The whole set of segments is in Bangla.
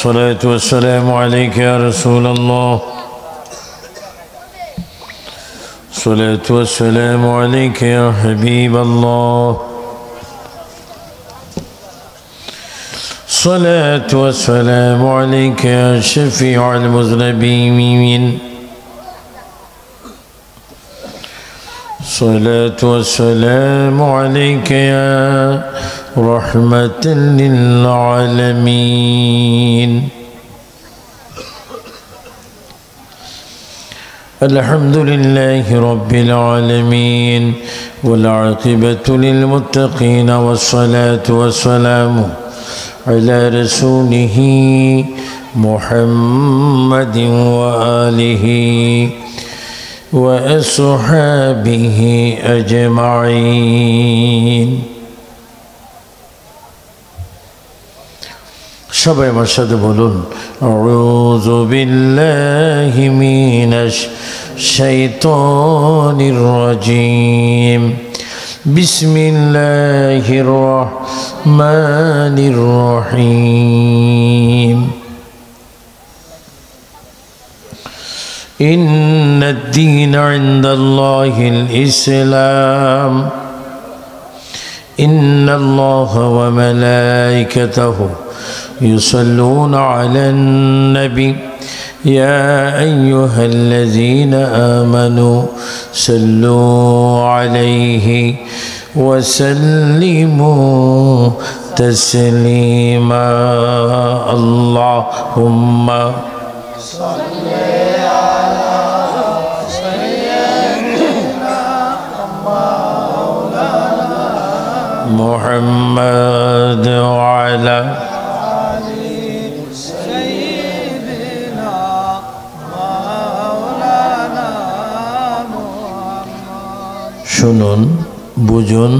الصلاة والسلام عليك يا رسول الله الصلاة والسلام عليك يا حبيب الله الصلاة والسلام عليك يا شفيع المذنبين الصلاة والسلام عليك يا رحمة للعالمين الحمد لله رب العالمين والعاقبة للمتقين والصلاة والسلام على رسوله محمد وآله وأصحابه أجمعين সবাই আমার সাথে বলুন আউযু বিল্লাহি মিনাশ শাইতানির রাজীম বিসমিল্লাহির রহমানির রহিম ইন্নাদ দীনা ইনদাল্লাহিল ইসলাম ইন্নাল্লাহা ওয়া মালাইকাতাহু يصلون على النبي يا أيها الذين آمنوا صلوا عليه وسلموا تسليما اللهم صل على سيدنا مولانا محمد وعلى শুনুন বুঝুন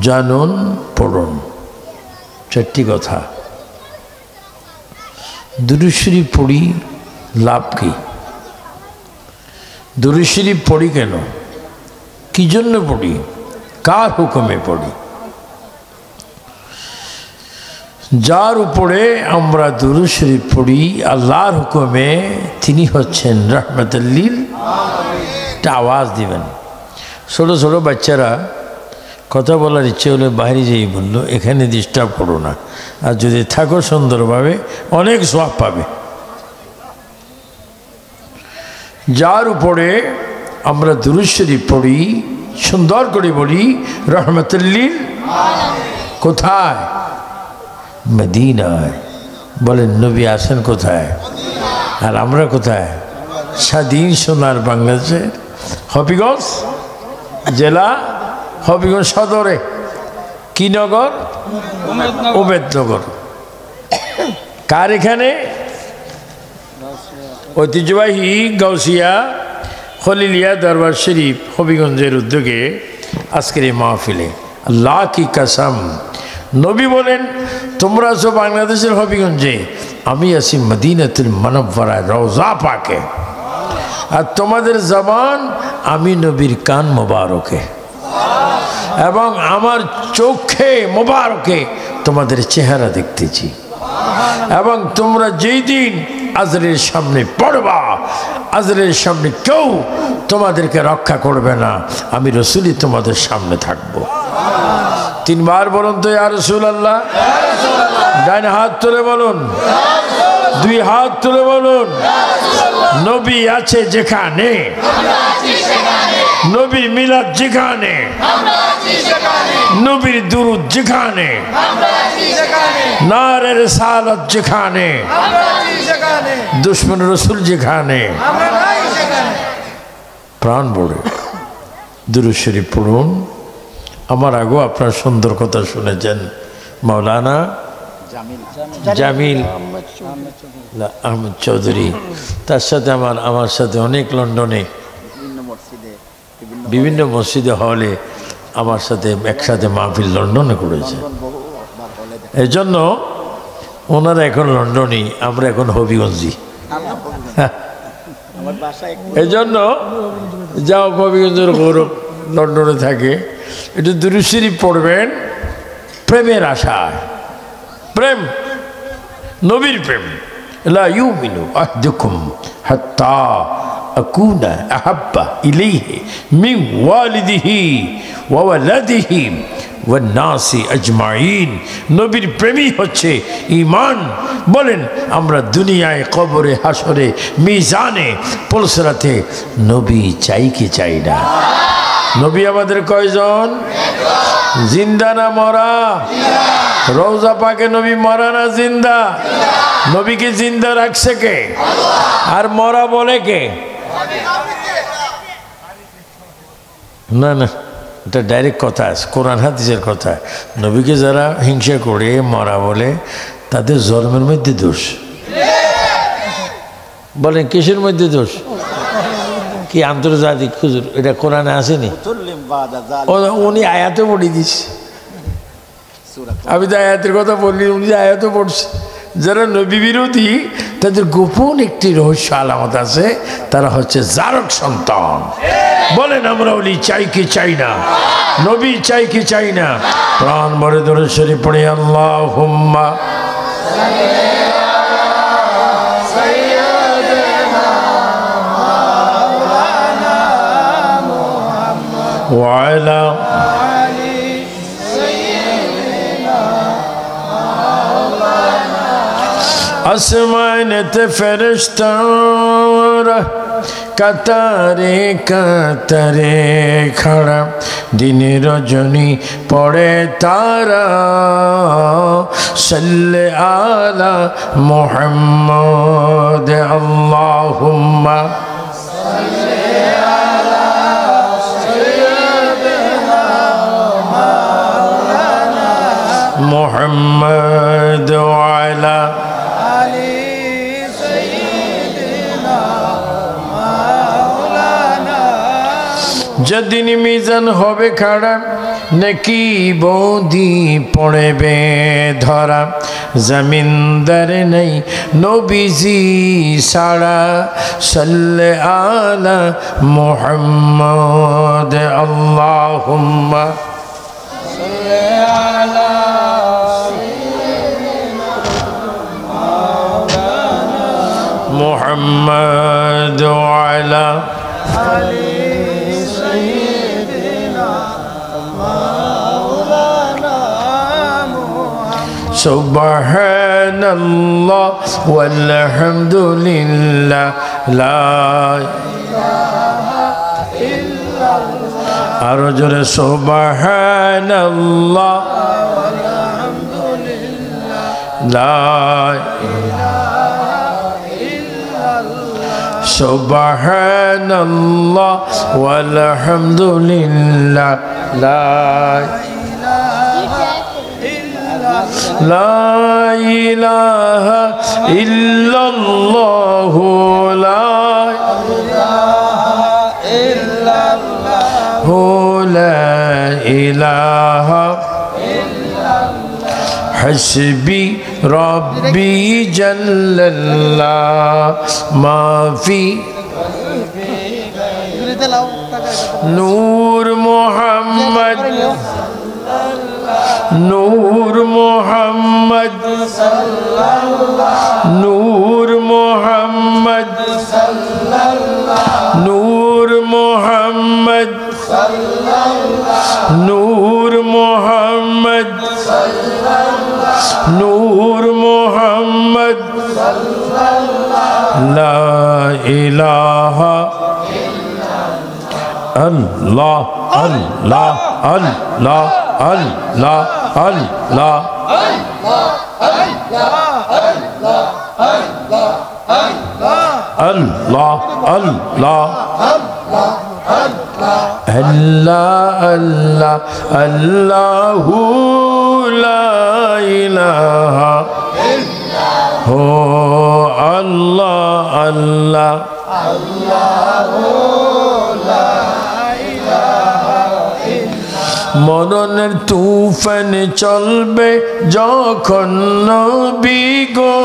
জানুন পড়ুন চারটি কথা দুরূদ শরীফ পড়ি লাভ কি দুরূদ শরীফ পড়ি কেন কি জন্য পড়ি কার হুকুমে পড়ি যার উপরে আমরা দুরূদ শরীফ পড়ি আল্লাহর হুকুমে তিনি হচ্ছেন রাহমাতুল লিল আলামিন আওয়াজ দিবেন ছোটো ছোটো বাচ্চারা কথা বলার ইচ্ছে হলে বাইরে যেই বললো এখানে ডিস্টার্ব করো না আর যদি থাকো সুন্দরভাবে অনেক সওয়াব পাবে যার উপরে আমরা দুরূদ শরীফ পড়ি সুন্দর করে বলি রাহমাতুল লিল আলামিন কোথায় মদিনায় বলেন নবী আসেন কোথায় আর আমরা কোথায় স্বাধীন সোনার বাংলাদেশে হবিগঞ্জ জেলা হবিগঞ্জ সদরে কি নগর উমেদনগর কার এখানে ঐতিহ্যবাহী গাউসিয়া খলিলিয়া দরবার শরীফ হবিগঞ্জের উদ্যোগে আজকের এই মাহফিলে আল্লাহ কি কসম নবী বলেন তোমরা আছো বাংলাদেশের হবিগঞ্জে আমি আছি মদিনাতুল মুনাওয়ারায় রওজা পাকে আর তোমাদের জবান আমি নবীর কান মোবারকে এবং আমার চোখে মোবারকে তোমাদের চেহারা দেখতেছি এবং তোমরা যেই দিন আজরের সামনে পড়বা আজরের সামনে কেউ তোমাদেরকে রক্ষা করবে না আমি রাসূলই তোমাদের সামনে থাকব তিনবার বলুন তো ইয়া রাসূলুল্লাহ ডান হাত তুলে বলুন দুই হাত তুলে বলুন নবী আছে যেখানে নবীর মিলাদ যেখানে নবীর দুরূদ যেখানে নারে রিসালাত যেখানে দুশমন রাসূল যেখানে প্রাণ ভরে দুরূদ শরীফ পড়ুন আমার আগেও আপনার সুন্দর কথা শুনেছেন মাওলানা জামিল আহমদ চৌধুরী তার সাথে আমার সাথে অনেক লন্ডনে বিভিন্ন মসজিদে হলে আমার সাথে একসাথে মাহফিল লন্ডনে করেছে এজন্য ওনারা এখন লন্ডনই আমরা এখন হবিগঞ্জি এজন্য যাও হবিগঞ্জের গৌরব লন্ডনে থাকে একটু দুরূদ শরীফ পড়বেন প্রেমের আশায় প্রেম নবীর প্রেম লা ইউমিনু আহদুকুম হাত্তা আকুনা আহাব্বা ইলাইহি মিন ওয়ালিদিহি ওয়া ওয়ালাদিহি ওয়ান নাসি আজমাইন। নবীর প্রেমই হচ্ছে ঈমান। বলেন আমরা দুনিয়ায়, কবরে, হাসরে, মিজানে, পুলসরাতে নবী চাই কি চাই না? নবী আমাদের কয়জন? জিন্দা না মরা? রওজা পাকে নবী মরা না জিন্দা? নবীকে জিন্দা রাখছে কে? আর মরা বলে কে? না না, এটা ডাইরেক্ট কথা আছে, কোরআন হাদিসের কথা। নবীকে যারা হিংসা করে মরা বলে তাদের জন্মের মধ্যে দোষ। বলেন কিসের মধ্যে দোষ? কি আন্তর্জাতিক হুজুর? এটা কোরআনে আসেনি? উনি আয়াতে পড়ে দিস। আমি তো আয়াতের কথা বললি, উনি আয়াতে পড়ছে। যারা নবী বিরোধী তাদের গোপন একটি রহস্য আলামত আছে, তারা হচ্ছে জারক সন্তান। বলেন আমরা ওলি চাই কি চাই না? নবী চাই কি চাই না? প্রাণ ভরে ধরে শরীফ পড়ে আল্লাহুম্মা ওয়া আলা আসমানেতে ফেরেশতারা কাতারে কাতারে খাড়া, দিনে রজনী পড়ে তারা। সাল্লে আলা মুহাম্মদ আল্লাহুম্মা মুহাম্মদ ওয়া আলা যেদিন মিজান হবে খাড়া, নেকি বৌদি পড়বে ধরা। জমিনদার নেই নবীজি সারা। সাল্লে আলা মুহাম্মদ আল্লাহুম্মা মুহাম্মদ ওয়া আলা সুবহানাল্লাহ ওয়ালহামদুলিল্লাহ লা ইলাহা ইল্লাল্লাহ। আরো জোরে সুবহানাল্লাহ ওয়ালহামদুলিল্লাহ লা ইলাহা ইল্লাল্লাহ। সুবহানাল্লাহ ওয়ালহামদুলিল্লাহ লা লা ইলাহা ইল্লাল্লাহ লা ইলাহা ইল্লাল্লাহ। হাসবি রব্বি জাল্লাল্লাহ মা ফি নূর মুহাম্মদ নূর মুহাম্মদ নূর মুহাম্মদ নূর মুহাম্মদ নূর মুহাম্মদ নূর মুহাম্মদ লা ইলাহা আল্লাহ আল্লাহ আল্লাহ আল্লাহ আল্লাহ আল্লাহ আল্লাহ আল্লাহ আল্লাহ আল্লাহু লা ইলাহা হো আল্লাহ আল্লাহ আল্লাহু মরণের তুফান চলবে যখন নবী গো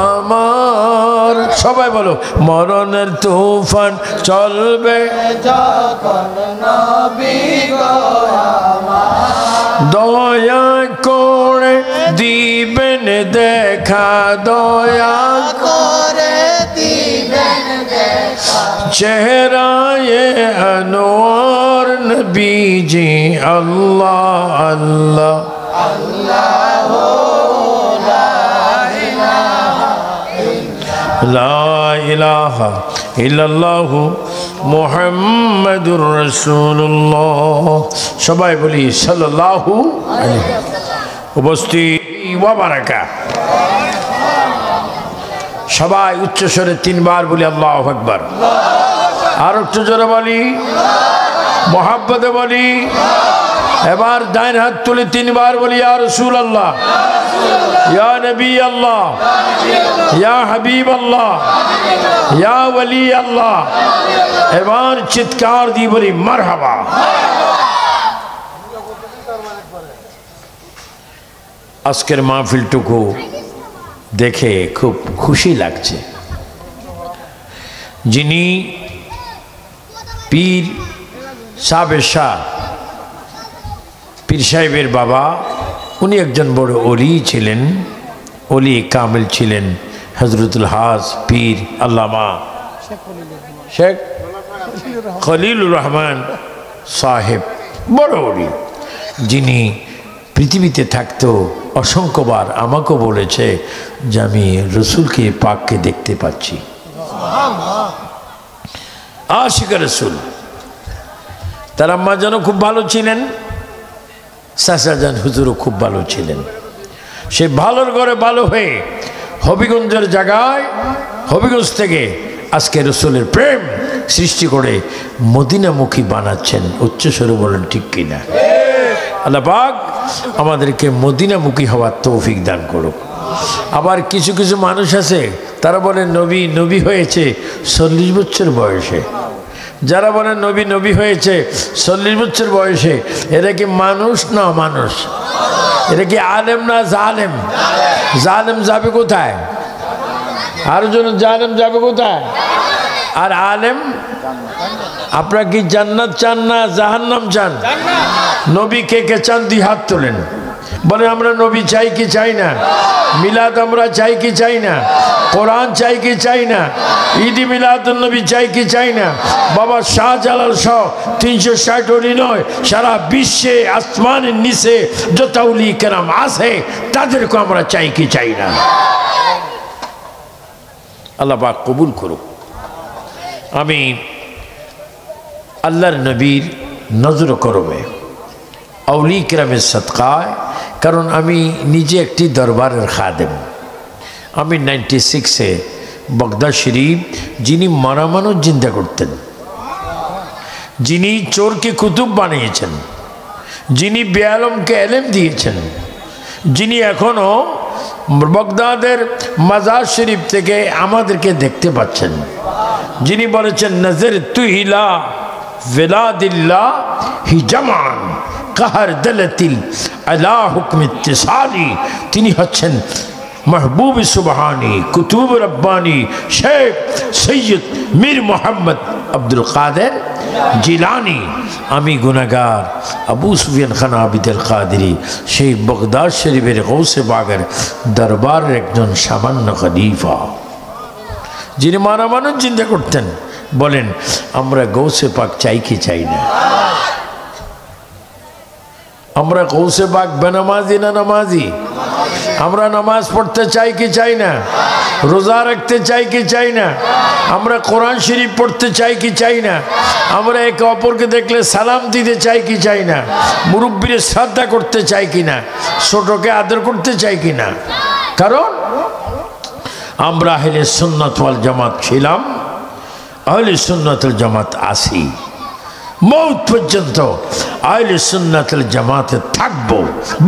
আমার। সবাই বলো মরণের তুফান চলবে যখন নবী গো আমার। দয়া করে দিবেন দেখা দয়া চেহারায়ে আনোয়ার নবীজি আল্লাহ আল্লাহ লা ইলাহা ইল্লাল্লাহু মুহাম্মাদুর রাসূলুল্লাহ। সবাই বলি সাল্লাল্লাহু আলাইহি। উপস্থিত ওয়া বারাকা। সবাই উচ্চস্বরে তিনবার বলি আল্লাহু আকবার। আর একটু জোরে বলি, মোহাব্বতে বলি। এবার ডাইন হাত তুলে তিনবার বলি ইয়া রাসূলুল্লাহ, ইয়া নবী আল্লাহ, ইয়া হাবিব আল্লাহ, ইয়া ওয়ালি আল্লাহ। এবার চিৎকার দিয়ে বলি মারহাবা। আজকের মাহফিলটুকু দেখে খুব খুশি লাগছে। যিনি পীর সাহেবের শাহ, পীর সাহেবের বাবা, উনি একজন বড় ওলি ছিলেন, ওলি কামিল ছিলেন। হজরতুল হাজ পীর আল্লামা শেখ খলিলুর রহমান সাহেব, বড় ওলি, যিনি পৃথিবীতে থাকতো অসংখ্যবার আমাকেও বলেছে যে আমি রসুলকে পাককে দেখতে পাচ্ছি। আশিক রসুল। তার আম্মা যেন খুব ভালো ছিলেন, চাচাজান হুজুরও খুব ভালো ছিলেন। সে ভালোর ঘরে ভালো হয়ে হবিগঞ্জের জায়গায়, হবিগঞ্জ থেকে আজকে রসুলের প্রেম সৃষ্টি করে মদিনামুখী বানাচ্ছেন। উচ্চস্বরে বলেন ঠিক কিনা? আল্লাহ পাক আমাদেরকে মদিনামুখী হওয়ার তৌফিক দান করুক। আবার কিছু কিছু মানুষ আছে তারা বলে নবী নবী হয়েছে 40 বছর বয়সে। যারা বলেন নবী নবী হয়েছে 40 বছর বয়সে, এরা কি মানুষ না মানুষ? এরা কি আলেম না জালেম? জালেম যাবে কোথায়? আর জন জালেম যাবে কোথায়? আর আলেম? আপনারা কি জান্নাত চান না জাহান্নাম চান? নবী কে কে চান? 2 হাত তোলেন। বলে আমরা নবী চাই কি চাই না? মিলাদ আমরা চাই কি চাই না? কোরআন চাই কি চাই না? ঈদি মিলাদুন নবী চাই কি চাই না? বাবা শাহজালাল সহ 360 ওলি নয়, সারা বিশ্বে আসমানের নিচে যত ওলি কেরাম আছে তাদেরকে আমরা চাই কি চাই না? আল্লাহ পাক কবুল করুক। আমি আল্লাহর নবীর নজর করবে আউলি কেরামের সদকায়, কারণ আমি নিজে একটি দরবারের খাদেম। আমি 96-এ বগদাদ শরীফ, যিনি মারা মানুষ জিন্দা করতেন, যিনি চোরকে কুতুব বানিয়েছেন, যিনি বেআলমকে এলেম দিয়েছেন, যিনি এখনও বগদাদের মাজার শরীফ থেকে আমাদেরকে দেখতে পাচ্ছেন, যিনি বলেছেন নজর তু ইলা ওয়ালাদিল্লাহ হি জামান কাহার দলতিল আলা হুকম ইত্তিসালি। তিনি হচ্ছেন महबूब सुबहानी कुतुब रब्बानी शेख सैयद मीर मोहम्मद अब्दुल कादिर जिलानी। आमी गुनाहगार अबू सुफियान खान आबिदुल कादिरी সেই বগদাদ শরীফের গৌসে বাগের দরবারের একজন সামান্য খলিফা, যিনি মারা মানুষ জিন্দা করতেন। বলেন আমরা গৌসে পাক চাই কি চাই না? আমরা গৌসে পাক বেনামাজি না নামাজি? আমরা নামাজ পড়তে চাই কি চাই না? রোজা রাখতে চাই কি চাই না? আমরা কোরআন শরীফ পড়তে চাই কি চাই না? আমরা একে অপরকে দেখলে সালাম দিতে চাই কি চাই না? মুরব্বীর শ্রদ্ধা করতে চাই কি না? ছোটকে আদর করতে চাই কি না? কারণ আমরা আহলে সুন্নাত ওয়াল জামাত ছিলাম, আহলে সুন্নাত ওয়াল জামাত আছি, মৌত পর্যন্ত আহলে সুন্নাত ওয়াল জামাতে থাকবো।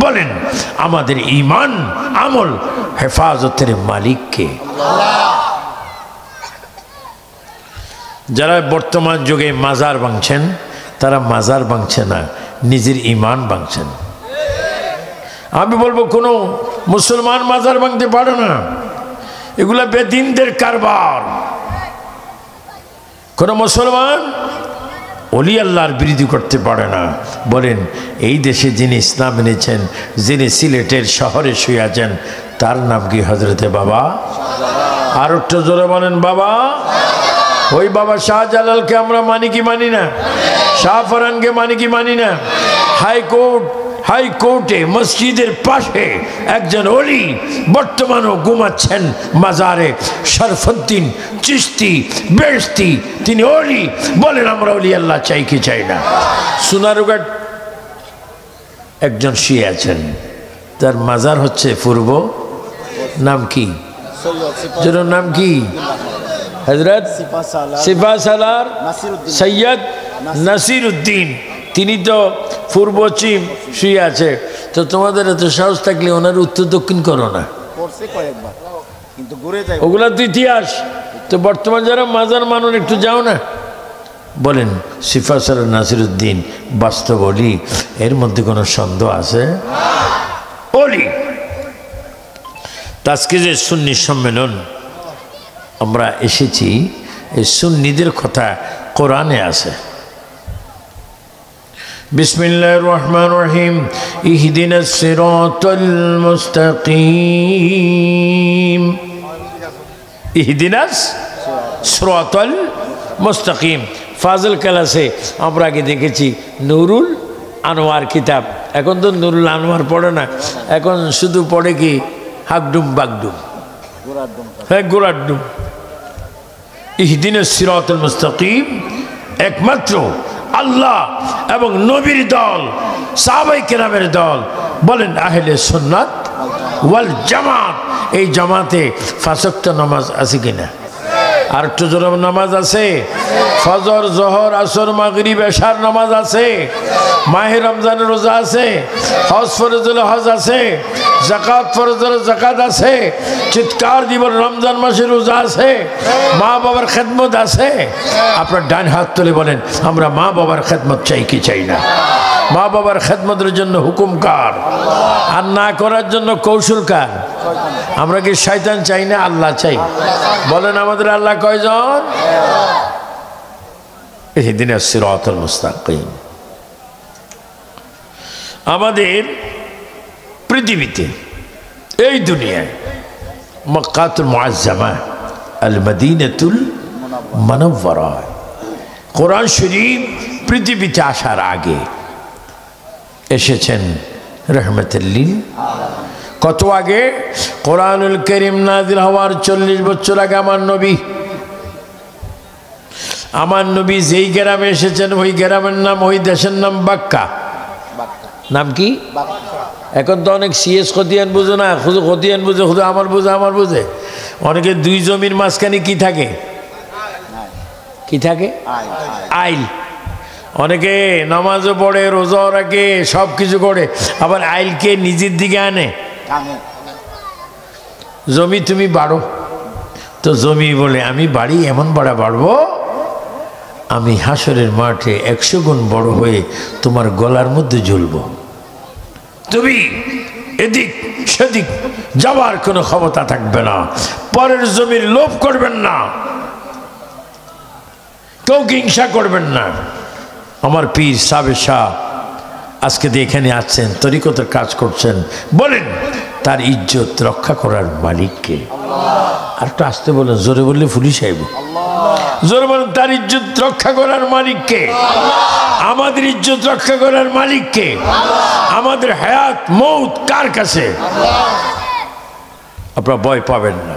বলেন আমাদের ঈমান আমল হেফাজতের মালিক কে? যারা বর্তমান যুগে মাজার ভাঙছেন, তারা মাজার ভাঙছে না, নিজের ঈমান ভাঙছেন। আমি বলবো কোনো মুসলমান মাজার ভাঙতে পারে না, এগুলা বেদিনদের কারবার। কোনো মুসলমান ওলি আল্লাহর বিরোধী করতে পারে না। বলেন এই দেশে যিনি ইসলাম এনেছেন, যিনি সিলেটের শহরে শুয়ে আছেন, তার নাম কি? হজরতে বাবা। আর একটু জোরে বলেন বাবা। ওই বাবা শাহজালালকে আমরা মানি কি মানি না? শাহফরানকে মানি কি মানি না? হাইকোর্টে মসজিদের পাশে একজন ওলি বর্তমানও ঘুমাচ্ছেন মাজারে, শরফুদ্দিন চিশতি বেহেশতি, তিনি ওলি। বলেন আমরা ওলি আল্লাহ চাই কি চাই না? সোনারুঘাট একজন শিয়া আছেন, তার মাজার হচ্ছে পূর্ব, নাম কি? যার নাম কি? হযরত সিফা সালার সৈয়দ নাসির উদ্দিন। তিনি তো পূর্ব পশ্চিম শুয়ে আছে। তো তোমাদের এত সাহস থাকলে ওনার উত্তর দক্ষিণ করো না, ওগুলা তো ইতিহাস। তো বর্তমান যারা মাজার মানুষ একটু যাও না। বলেন সিফা সালার নাসির উদ্দিন বাস্তব অলি, এর মধ্যে কোনো সন্দেহ আছে? অলি। আজকে যে সুন্নি সম্মেলন আমরা এসেছি, এই সুন্নিদের কথা কোরআনে আছে। বিসমিল্লাহির রহমানির রহিম। ইহদিনাস সিরাতাল মুস্তাকিম। ইহদিনাস সিরাতাল মুস্তাকিম। ফাজল ক্লাসে আমরা আগে দেখেছি নুরুল আনোয়ার কিতাব। এখন তো নুরুল আনোয়ার পড়ে না, এখন শুধু পড়ে কি হাকডুম বাগডুম, হ্যাঁ গোড়াডুম। ইহদিনাস সিরাতাল মুস্তাকিম একমাত্র আল্লাহ এবং নবীর দল, সাহাবায়ে কেরামের দল। বলেন আহলে সুন্নাত ওয়াল জামাত। এই জামাতে পাঁচ ওয়াক্ত নামাজ আছে কিনা? আর একটু জোরে নামাজ আছে? ফজর জোহর আসর মাগরিব এশার নামাজ আছে? মাহে রমজানের রোজা আছে? হজ ফরজুল হজ আছে? যাকাত ফরজুল যাকাত আছে? চিৎকার দিবস রমজান মাসে রোজা আছে? মা বাবার খেদমত আছে? আপনার ডান হাত তুলে বলেন আমরা মা বাবার খেদমত চাই কি চাই না? মা বাবার খেদমতের জন্য হুকুম কার, আর না করার জন্য কৌশল কার? আমরা কি শয়তান চাই না আল্লাহ চাই? বলেন আমাদের আল্লাহ কয়জন? ইহদিনাস সিরাতাল মুস্তাকিম। আমাদের পৃথিবীতে এই দুনিয়ায় মক্কাতুল মুআজ্জামা আল মদিনাতুল মুনাওয়ারা, কোরআন শরীফ পৃথিবীতে আসার আগে এসেছেন রহমতুল লিল। কত আগে? কোরআনুল কারীম নাযিল হওয়ার 40 বছর আগে আমার নবী যেই গ্রামে এসেছেন ওই গ্রামের নাম, ওই দেশের নাম বাক্কা। নাম কি? এখন তো অনেক সিএস খতিয়ান বুঝো না, শুধু খতিয়ান বুঝে, শুধু আমার বুঝে। অনেকে দুই জমির মাঝখানে কি থাকে? কি থাকে? আইল। অনেকে নামাজও পড়ে, রোজাও রাখে, সব কিছু করে, আবার আইলকে নিজের দিকে আনে। জমি তুমি বাড়ো, তো জমি বলে আমি বাড়ি, এমন বাড়বো আমি হাসরের মাঠে 100 গুণ বড় হয়ে তোমার গলার মধ্যে ঝুলবো। তুমি এদিক সেদিক যাওয়ার কোনো ক্ষমতা থাকবে না। পরের জমির লোভ করবেন না, কেউ হিংসা করবেন না। আমার পীর সাহেব শাহ আজকে এখানে আছেন, তরিকতের কাজ করছেন। বলেন তার ইজ্জত রক্ষা করার মালিককে। আর একটু আসতে বলেন, জোরে বললে পুলিশ আইব। জোরে বলেন তার ইজ্জত রক্ষা করার মালিককে। আমাদের ইজ্জত রক্ষা করার মালিককে। আমাদের হায়াত মৌত কার কাছে? আপনারা ভয় পাবেন না।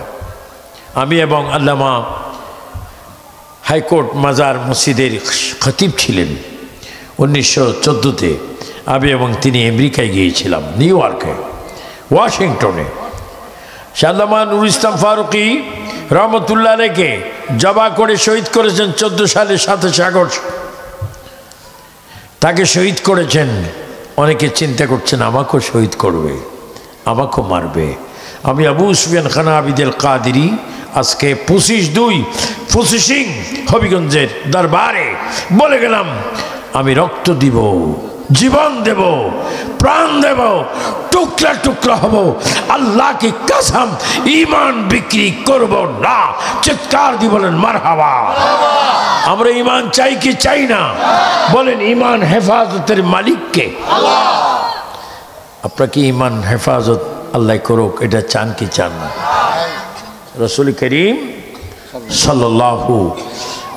আমি এবং আল্লামা হাইকোর্ট মাজার মসজিদের খতিব ছিলেন 1914-তে। আমি এবং তিনি আমেরিকায় গিয়েছিলাম, নিউ ইয়র্কে, ওয়াশিংটনে। আল্লামা নুরুল ইসলাম ফারুকী রহমতুল্লাহ আলাইকে জবা করে শহীদ করেছেন 14 সালের 27 আগস্ট। তাকে শহীদ করেছেন। অনেকে চিন্তা করছেন আমাকেও শহীদ করবে, আমাকেও মারবে। আমি আবু সুফিয়ান খান আবিদুল কাদেরী আজকে 25/2 হবিগঞ্জের দরবারে বলে গেলাম আমি রক্ত দিব, জীবন দেব, প্রাণ দেব, টুকরা টুকরা হব, আল্লাহ কি কসম ঈমান বিক্রি করব না। চিৎকার দিয়ে বলেন মারহাবা। আমরা ঈমান চাই কি চাই না? বলেন ঈমান হেফাজতের মালিককে। আপনারা কি ঈমান হেফাজত আল্লাহ করুক এটা চান কি চান না? রাসূল করিম সাল্লাল্লাহু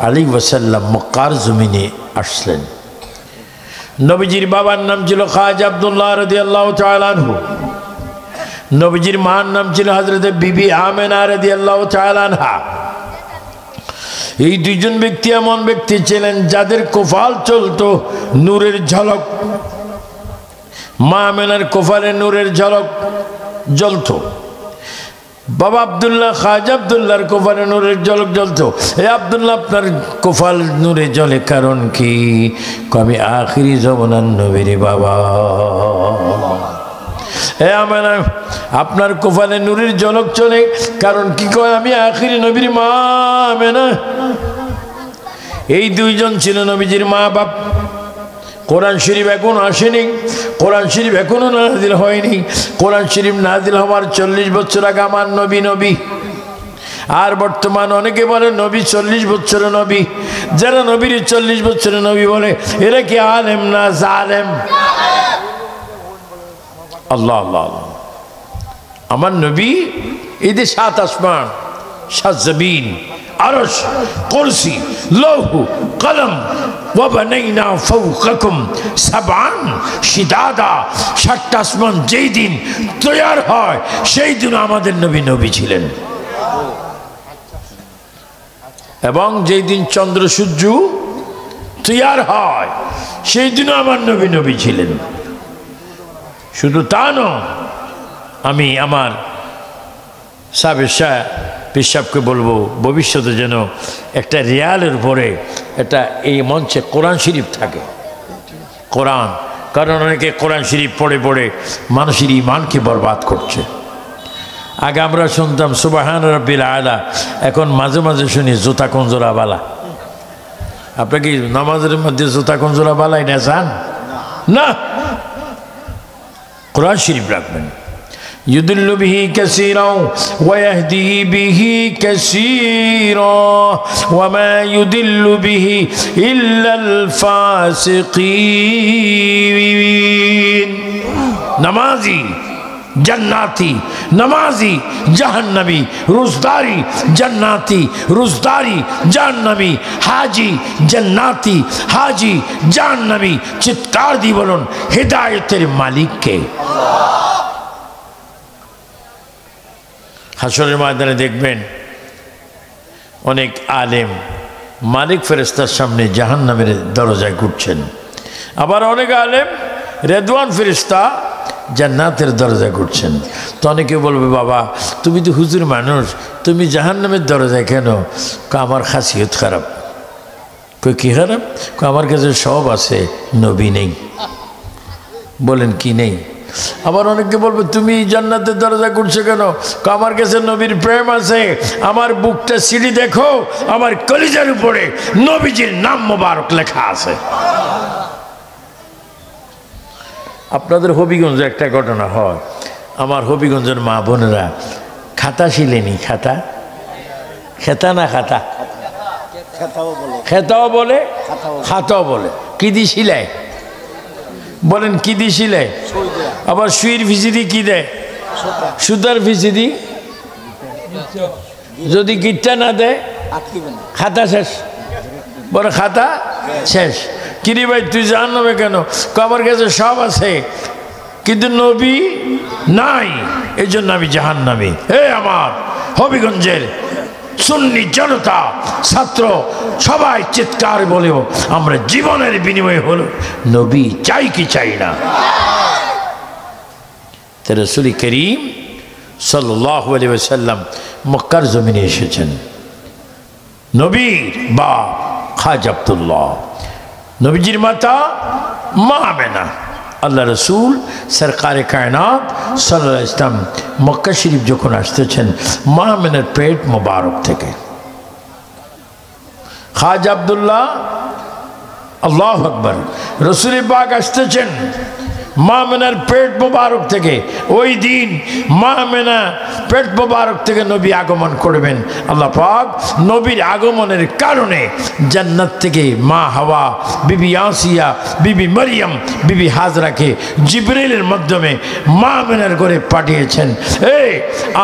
আলাইহি ওয়াসাল্লাম মক্কার জমিনে আসলেন। নবীজির বাবার নাম ছিল খাজা আব্দুল্লাহ রাদিয়াল্লাহু তাআলা আনহু। নবীজির মার নাম ছিল হযরত বিবি আমেনা রাদিয়াল্লাহু তাআলা আনহা। এই দুইজন ব্যক্তি এমন ব্যক্তি ছিলেন যাদের কপাল চলতো নূরের ঝলক। মা আমেনার কপালে নূরের ঝলক জ্বলতো। বাবা আব্দুল্লাহ খাজা আব্দুল্লাহর কপালে নূরের ঝলক জ্বলতো। এ আব্দুল্লাহ, আপনার কপাল নূরে জ্বলে কারণ কি? কবে আখিরি জমানার নবীর বাবা। এ আমেনা, আপনার কপালে নূরের ঝলক চলে কারণ কি? কয় আমি আখিরি নবীর মা আমেনা। এই দুইজন ছিল নবীজির মা বাপ। কোরআন শরীফ এখন আসেনি, কোরআন শরীফ এখনো নাজিল হয়নি। কোরআন শরীফ নাজিল হওয়ার 40 বছর আগে আমার নবী নবী। আর বর্তমান অনেকে বলে নবী 40 বছরের নবী। যারা নবীর 40 বছরের নবী বলে এরা কি আলেম না জালেম? আল্লাহ আল্লাহ আল্লাহ। আমার নবী এই যে 7 আসমান, 7 জমিন, আরশ, কুরসি, লৌহ, কলম, ওয়াবানাইনা ফাওকাকুম সাবআন শিদাদা, 7টা আসমান যেই দিন তৈয়ার হয় সেই দিন আমাদের নবী নবী ছিলেন। এবং যেই দিন চন্দ্র সূর্য তৈয়ার হয় সেই দিনও আমার নবী নবী ছিলেন। শুধু তা নয়, আমি আমার সাবেক পেশাবকে বলবো ভবিষ্যতে যেন একটা রিয়ালের উপরে একটা এই মঞ্চে কোরআন শরীফ থাকে। কোরআন, কারণ অনেকে কোরআন শরীফ পড়ে পড়ে মানুষের ঈমানকে বরবাদ করছে। আগে আমরা শুনতাম সুবহান রাব্বিল আলা, এখন মাঝে মাঝে শুনি জুতা কঞ্জরা বালা। আপনি কি নামাজের মধ্যে জুতা কঞ্জরা বালাই না চান? না, কোরআন শরীফ রাখবেন। يضل به كثيرا ويهدي به كثيرا وما يضل به إلا الفاسقين। نمازي जन्नाती, नमाजी जहन्नमी, रोजदारी जन्नाती, रोजदारी जहन्नमी, हाजी जन्नाती, हाजी जहन्नमी। चित्कार दी बोलुन हिदायतेर मालिक के। হাসরের ময়দানে দেখবেন অনেক আলেম মালিক ফেরেশতার সামনে জাহান্নামের দরজায় ঘুরছেন। আবার অনেক আলেম রেদওয়ান ফেরেশতা জান্নাতের দরজায় ঘুরছেন। তো অনেকে বলবে বাবা তুমি তো হুজুর মানুষ, তুমি জাহান্নামের দরজায় কেন? আমার খাসিয়ত খারাপ। কই কি খারাপ? আমার কাছে সব আছে, নবী নেই। বলেন কি নেই? আবার অনেকে বলবে তুমি জান্নাতের দরজা ঘুরছো কেন? আমার কাছে নবীর প্রেম আছে। আমার বুকটা সিঁড়ি দেখো, আমার কলিজার উপরে নবীজির নাম মোবারক লেখা আছে। আপনাদের হবিগঞ্জে একটা ঘটনা হয়। আমার হবিগঞ্জের মা বোনেরা খাতা শিলেনি। খাতা, খেতা না খাতা, খেতাও বলে খাতাও বলে। কি দি শিলায়? বলেন কি দি শিলায়? আবার সুইর ভিজিদি কি দেয়? সুতার ভিজিদি। যদি গিটটা না দেয় খাতা শেষ। বলে খাতা শেষ। কিরে ভাই তুই জাহান্নামে কেন? আমার কাছে সব আছে কিন্তু নবী নাই, এই জন্য আমি জাহান্নামী। হে আমার হবিগঞ্জের সুন্নি জনতা, ছাত্র সবাই চিৎকার বলেও আমরা জীবনের বিনিময়ে হলো নবী চাই কি চাই না। রাসূল করিম সাল্লাল্লাহু আলাইহি ওয়াসাল্লাম মক্কার জমিনে এসেছেন। নবীর বাপ খাজা আব্দুল্লাহ, নবীজির মাতা মা আমেনা। আল্লাহ রসুল সরকারে কায়নাত সাল্লাল্লাহু আলাইহি ওয়াসাল্লাম মক্কা শরীফ যখন আসতেছেন মা আমেনার পেট মোবারক থেকে খাজা আব্দুল্লাহ আল্লাহু আকবার। রাসূল পাক আসতেছেন মা আমেনার পেট মোবারক থেকে। ওই দিন মা আমেনা পেট মোবারক থেকে নবী আগমন করবেন। আল্লাহ পাক নবীর আগমনের কারণে জান্নাত থেকে মা হাওয়া, বিবি আসিয়া, বিবি মরিয়ম, বিবি হাজরাকে জিবরাইলের মাধ্যমে মা আমেনার ঘরে পাঠিয়েছেন। এই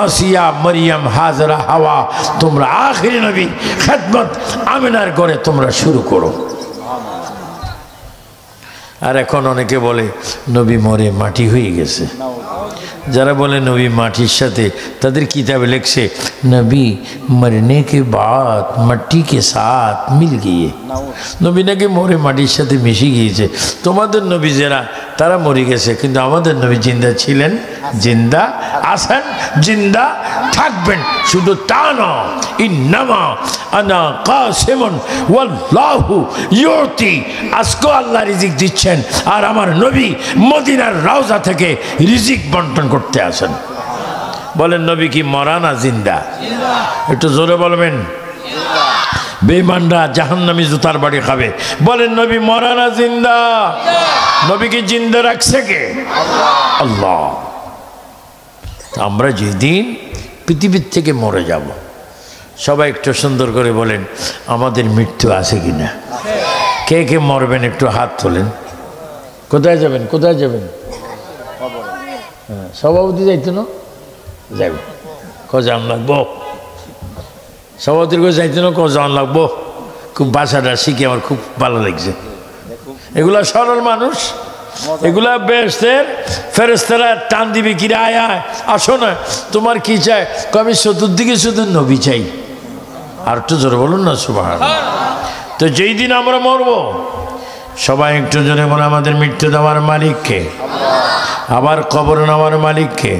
আসিয়া, মরিয়ম, হাজরা, হাওয়া, তোমরা আখিরি নবী খেদমত আমেনার ঘরে তোমরা শুরু করো। আর এখন অনেকে বলে নবী মরে মাটি হয়ে গেছে। যারা বলে নবী মাটির সাথে, তাদের কিতাবে লিখছে নবী মরনে के बाद मट्टी के साथ मिल गए। নবী নাকি মরে মাটির সাথে মিশে গিয়েছে। তোমাদের নবী যারা তারা মরে গেছে, কিন্তু আমাদের নবী জিন্দা ছিলেন, জিন্দা আছেন, জিন্দা থাকবেন। শুধু তা না, ইন্নামা আনা কাসিমুন ওয়াল্লাহু ইউতি। আজকে আল্লাহ রিজিক দিচ্ছেন, আর আমার নবী মদিনার রওজা থেকে রিজিক বন্টন করতে আসেন। বলেন নবী কি মরা না জিন্দা? একটু জোরে বলবেন। বেঈমানরা জাহান্নামী জুতার বাড়ি খাবে। বলেন নবী মরা না জিন্দা? নবীকে জিন্দা রাখছে কে? আল্লাহ। আমরা যেদিন পৃথিবীর থেকে মরে যাব, সবাই একটু সুন্দর করে বলেন আমাদের মৃত্যু আছে কিনা? কে কে মরবেন একটু হাত তোলেন। কোথায় যাবেন? কোথায় যাবেন? হ্যাঁ, সভাপতি যাইতো না? যাবে। কজান লাগবো? সভাপতির কাছে যাইতো না? কজান লাগবো? খুব ভাষাটা শিখে আমার খুব ভালো লাগছে। এগুলা সরল মানুষ, এগুলা বেহেশতের ফেরেশতারা টান দিবে কিরে, আয় আয়, আসো না, তোমার কি চাই? আমি চতুর্দিকে শুধু নবী চাই। আর একটু জোরে বলুন না সুবহানাল্লাহ। তো যেই দিন আমরা মরবো, সবাই একটু জোরে বলে আমাদের মৃত্যু দেওয়ার মালিককে, আবার কবর নেওয়ার মালিককে,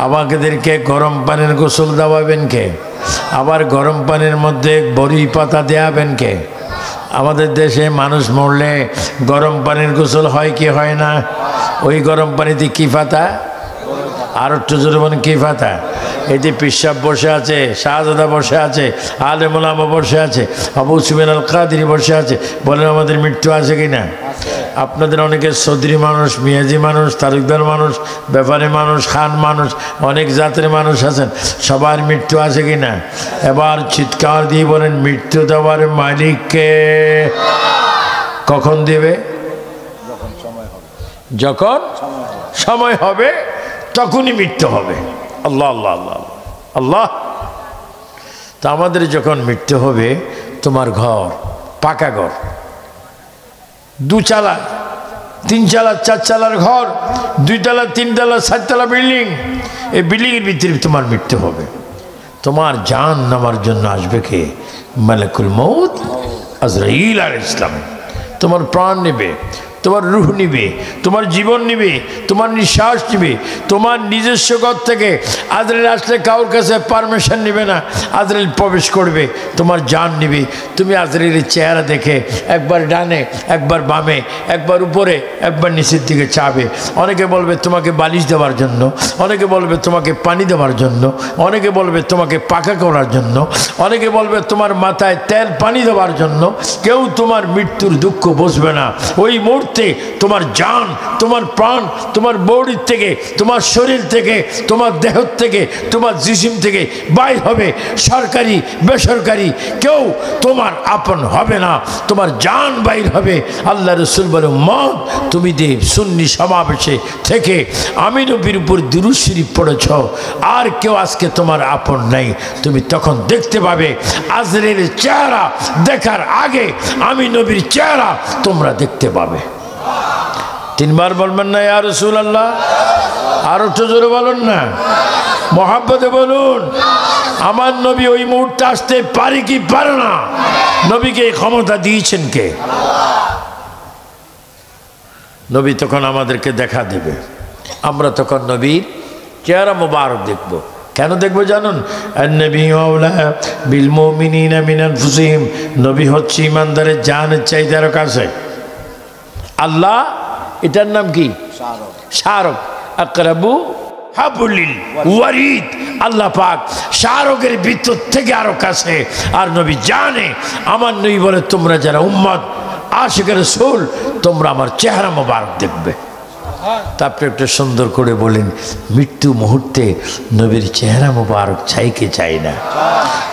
আমাদেরকে গরম পানির গোসল দেওয়াবেন কে, আবার গরম পানির মধ্যে বড়ি পাতা দেওয়াবেন কে? আমাদের দেশে মানুষ মরলে গরম পানির গোসল হয় কি হয় না? ওই গরম পানিতে কি পাতা? আর একটু জোরে বলেন কি পাতা? এই যে পিসাব বসে আছে, শাহজাদা বসে আছে, আলেম ওলামা বসে আছে, আবু সুফিয়ান আল কাদেরী বসে আছে। বলেন আমাদের মৃত্যু আছে কি না? আপনাদের অনেকে চৌধুরী মানুষ, মিয়াজি মানুষ, তালুকদার মানুষ, ব্যাপারী মানুষ, খান মানুষ, অনেক জাতের মানুষ আছেন। সবার মৃত্যু আছে কি না? এবার চিৎকার দিয়ে বলেন মৃত্যু দেওয়ার মালিককে। কখন দেবে? যখন সময় হবে তখনই মৃত্যু হবে। আল্লাহ আল্লাহ আল্লাহ আল্লাহ। তা আমাদের যখন মৃত্যু হবে, তোমার ঘর, পাকা ঘর, দুচালা, তিনচালা, চারচালার ঘর, দুইতলা, তিনতলা, চারতলা বিল্ডিং, এই বিল্ডিংয়ের ভিতরে তোমার মৃত্যু হবে। তোমার জান নেওয়ার জন্য আসবে কে? মালাকুল মউত আজরাইল আলাইহিস সালাম। তোমার প্রাণ নেবে, তোমার রূহ নিবে, তোমার জীবন নিবে, তোমার নিঃশ্বাস নিবে। তোমার নিজস্ব ঘর থেকে আজরাইল আসলে কারোর কাছে পারমিশন নিবে না, আজরাইল প্রবেশ করবে, তোমার জান নিবে। তুমি আজরাইলের চেহারা দেখে একবার ডানে, একবার বামে, একবার উপরে, একবার নিচের দিকে চাবে। অনেকে বলবে তোমাকে বালিশ দেওয়ার জন্য, অনেকে বলবে তোমাকে পানি দেওয়ার জন্য, অনেকে বলবে তোমাকে পাকা করার জন্য, অনেকে বলবে তোমার মাথায় তেল পানি দেওয়ার জন্য। কেউ তোমার মৃত্যুর দুঃখ বুঝবে না। ওই মুহূর্তে তোমার জান, তোমার প্রাণ, তোমার বডির থেকে, তোমার শরীর থেকে, তোমার দেহ থেকে, তোমার জিসিম থেকে বাইর হবে। সরকারি বেসরকারি কেউ তোমার আপন হবে না, তোমার জান বাইর হবে। আল্লাহ রাসূল বলে উম্মত, তুমি যে সুন্নি সমাবেশে থেকে আমি নবীর উপর দুরূদ শরীফ পড়েছ, আর কেউ আজকে তোমার আপন নাই। তুমি তখন দেখতে পাবে আজরাইলের চেহারা দেখার আগে আমি নবীর চেহারা তোমরা দেখতে পাবে। তিনবার বলবেন না ইয়া রাসূলুল্লাহ? আর একটু জোরে বলুন না, মহাব্বতে বলুন আমার নবী ওই মুহূর্তে আসতে পারে কি পারে না? নবীকে এই ক্ষমতা দিয়েছেন কে? নবী তখন আমাদেরকে দেখা দেবে, আমরা তখন নবীর চেহারা মোবারক দেখব। কেন দেখবো জানুন? আন-নবী আওলা বিল মুমিনিনা মিন আনফুসিহিম। নবী হচ্ছে ইমানদারের জানের চাইতে আরো কাছে। আল্লাহ এটার নাম কি? শারক। আকরাবু হাবুলিল ওয়ারিদ। আল্লাহ পাক শারকের ভিতর থেকে আরো কাছে। আর নবী জানে, আমার নবী বলে তোমরা যারা উম্মত আশিক রাসূল তোমরা আমার চেহারা মোবারক দেখবে। তারপরে একটা সুন্দর করে বলেন, মৃত্যু মুহূর্তে নবীর চেহারা মোবারক চাই কি চাই না?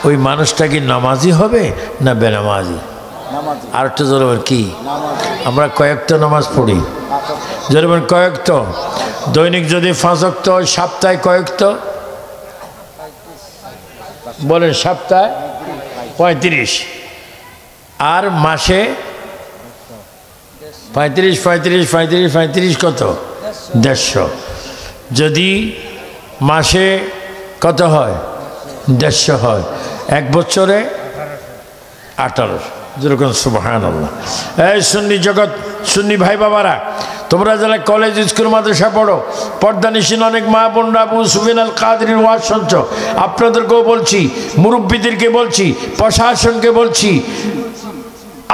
ওই মানুষটা কি নামাজি হবে না বেনামাজি? আর একটা জোর কি, আমরা কয়েকটা নামাজ পড়ি, যেমন কয়েকত দৈনিক যদি 5 ওয়াক্ত, সপ্তাহে কয়েকত বলেন, সপ্তাহে 35, আর মাসে 35 কত 150। যদি মাসে কত হয় 150 হয়, 1 বছরে 18। যেরকম সুবহানাল্লাহ। এই সুন্নি জগৎ, সুন্নি ভাই বাবারা, তোমরা যারা কলেজ স্কুল মাদ্রাসা পড়ো, পর্দানিসীন অনেক মা বোনরা আবু সুফিয়ান আল কাদরির ওয়াজ শুনছ, আপনাদেরকেও বলছি, মুরব্বীদেরকে বলছি, প্রশাসনকে বলছি,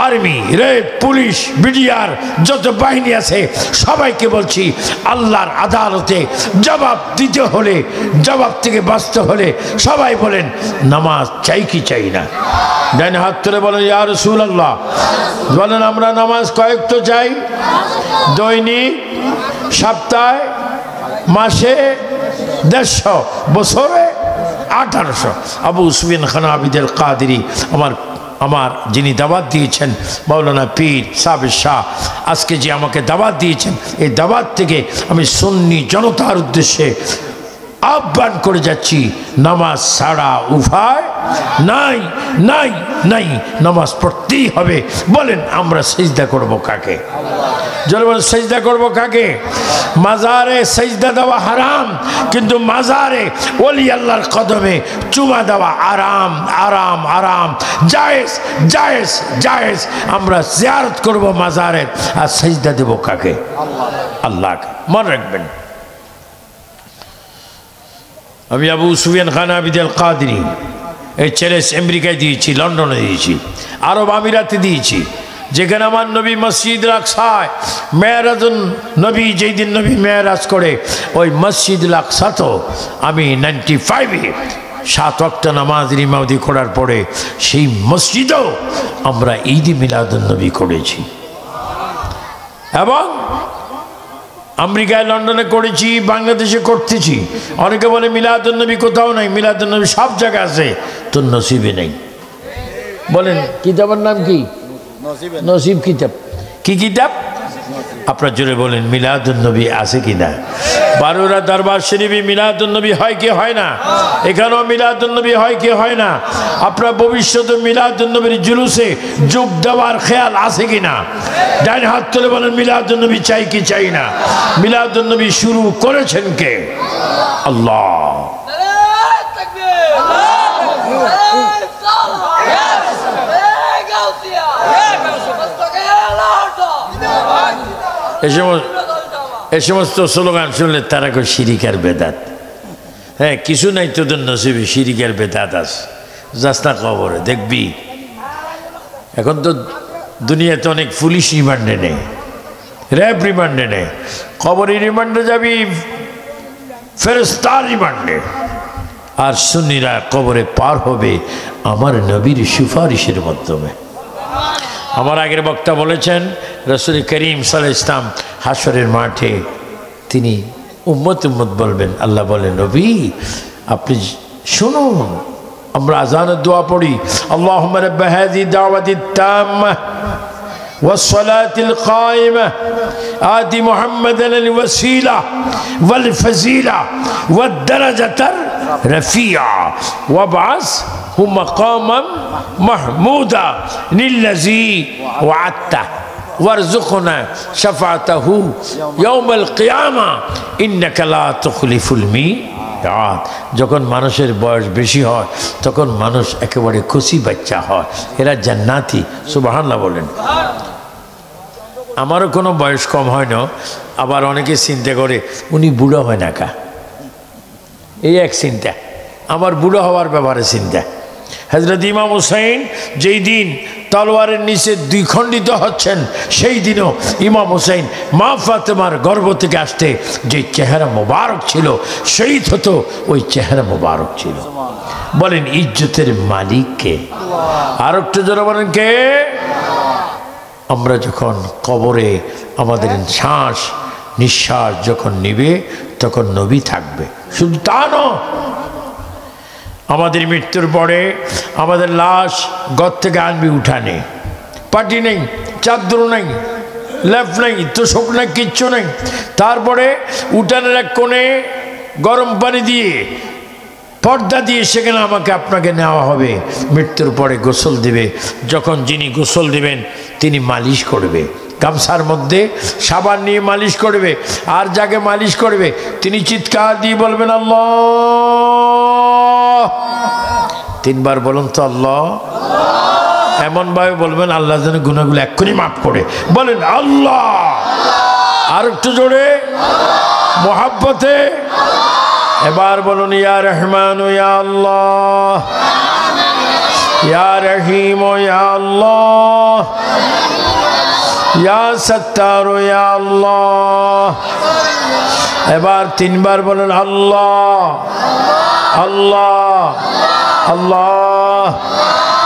আর্মি, রেড, পুলিশ, বিডিআর যত বাহিনী আছে সবাইকে বলছি, আল্লাহর আদালতে জবাব দিতে হলে, জবাব থেকে বাঁচতে হলে সবাই বলেন নামাজ চাই কি চাই না? ডান হাত তুলে বলেন ইয়া রাসূলুল্লাহ। বলেন আমরা নামাজ কয়েকটা চাই? দৈনিক, সপ্তাহে, মাসে 150, বছরে 1800। আবু সুফিয়ান খান আবিদ আল কাদরি আমার যিনি দাওয়াত দিয়েছেন, মাওলানা পীর সাহেব শাহ, আজকে যে আমাকে দাওয়াত দিয়েছেন, এই দাওয়াত থেকে আমি সুন্নি জনতার উদ্দেশ্যে আহ্বান করে যাচ্ছি, নামাজ ছাড়া উপায় নাই, নাই, নাই, নামাজ পড়তেই হবে। বলেন আমরা সিজদা করব কাকে? যারা বলেন সিজদা করব কাকে? মাজারে সিজদা দেওয়া হারাম, কিন্তু মাজারে ওলি আল্লাহর কদমে চুমা দেওয়া আরাম, আরাম, আরাম, জায়েজ, জায়েজ, জায়েজ। আমরা জিয়ারত করব মাজারের, আর সিজদা দেব কাকে? আল্লাহকে। মনে রাখবেন, আমি আবু সুফিয়ান খান আবিদ আল কাদরি এই চ্যালেঞ্জ আমেরিকায় দিয়েছি, লন্ডনে দিয়েছি, আরব আমিরাতে দিয়েছি, যেখানে আমার নবী মসজিদ আকসায় মেরাজুন নবী, যেই দিন নবী মেরাজ করে ওই মসজিদ আকসা তো আমি 95-এ 7 ওয়াক্ত নামাজের ইমামতি করার পরে সেই মসজিদেও আমরা ঈদ মিলাদুন নবী করেছি, এবং আমেরিকায় লন্ডনে করেছি, বাংলাদেশে করতেছি। অনেকে বলে মিলাদুন নবী কোথাও নাই, মিলাদুন নবী সব জায়গায় আছে, তোর নসিবে নেই। বলেন কিতাবের নাম কি? নসিব কিতাব। কি কিতাব? আপনার জোরে বলেন মিলাদুন নবী আছে কিনা? বারুরা দরবার শরীফে মিলাদুন নবী হয় কি হয় না? এখানেও মিলাদুন নবী হয় কি হয় না? আপনার ভবিষ্যতে মিলাদুন নবীর জুলুসে যোগ দেওয়ার খেয়াল আছে কিনা? ডান হাত তুলে বলেন মিলাদুন নবী চাই কি চাই না? মিলাদুন নবী শুরু করেছেন কে? আল্লাহ। এই সমস্ত স্লোগান শুনলে তারা কেউ শিরিক আর বেদাত। হ্যাঁ, কিছু নাই তোদের নসিবে, শিরিক আর বেদাত আছে, যাস না কবরে দেখবি। এখন তো দুনিয়াতে অনেক পুলিশ রিমান্ডে নেই, র্যাব রিমান্ডে নেই, কবরে রিমান্ডে যাবি, ফেরেশতার রিমান্ডে। আর সুন্নিরা কবরে পার হবে আমার নবীর সুপারিশের মাধ্যমে। আমার আগের বক্তা বলেছেন রাসূল করিম সাল্লাল্লাহু আলাইহি ওয়াসাল্লাম হাশরের মাঠে তিনি উম্মত উম্মত বলবেন, আল্লাহ বলেন নবী আপনি শুনুন। আমরা আযানের দোয়া পড়ি, আল্লাহুম্মা রাব্বা হাযিহি দাওয়াতিত তাম্মাহ ওয়াস সালাতিল কায়িমাহ আতি মুহাম্মাদান আল ওয়াসিলা ওয়াল ফাজিলা ওয়াদ দারাজাতার রাফিয়া ওয়াবআসহু মাকামান মাহমুদা লিল্লাযী ওয়া'আদতা ওয়ারযুকনা শাফাআতাহু ইয়াউমাল কিয়ামা ইন্নাকা লা তুখলিফুল মিআদ। যখন মানুষের বয়স বেশি হয় তখন মানুষ একেবারে খুশি বাচ্চা হয়, এরা জান্নাতি। সুবহানাল্লাহ বলেন। আমারও কোনো বয়স কম হয় না, আবার অনেকে চিন্তা করে উনি বুড়ো হয় না কা, এই এক চিন্তা। আমার বুড়ো হওয়ার ব্যাপারে চিন্তা। হযরত ইমাম হুসাইন যেই দিন তলোয়ারের নিচে দ্বিখণ্ডিত হচ্ছেন, সেই দিনও ইমাম হুসাইন মা ফাতেমার গর্ভ থেকে আসতে যে চেহারা মোবারক ছিল, শহীদ হতো ওই চেহারা মোবারক ছিল। বলেন ইজ্জতের মালিক কে? আর একটু জোরে বলেন কে? আমরা যখন কবরে আমাদের শ্বাস নিঃশ্বাস যখন নিবে তখন নবী থাকবে। শুধু তা নয়, আমাদের মৃত্যুর পরে আমাদের লাশ ঘর থেকে আনবি উঠানে, পাটি নেই, চাদর নেই, লেপ নেই, তোষক নেই, কিচ্ছু নেই। তারপরে উঠানের এক কোণে গরম পানি দিয়ে পর্দা দিয়ে সেখানে আমাকে আপনাকে নেওয়া হবে। মৃত্যুর পরে গোসল দেবে। যখন যিনি গোসল দেবেন তিনি মালিশ করবে, গামছার মধ্যে সাবান নিয়ে মালিশ করবে। আর যাকে মালিশ করবে তিনি চিৎকার দিয়ে বলবেন আল্লাহ। 3 বার বলুন তো আল্লাহ। এমনভাবে বলবেন আল্লাহ যেন গুনাহগুলো এক্ষুনি মাফ করে। বলেন আল্লাহ। আর একটু জোরে মোহাব্বতে। এবার বলুন ইয়া রহমান ইয়া আল্লাহ, ইয়া রহিম ইয়া আল্লাহ, ইয়া সত্তার ইয়া আল্লাহ। এবার 3 বার বলুন আল্লাহ আল্লাহ আল্লাহ।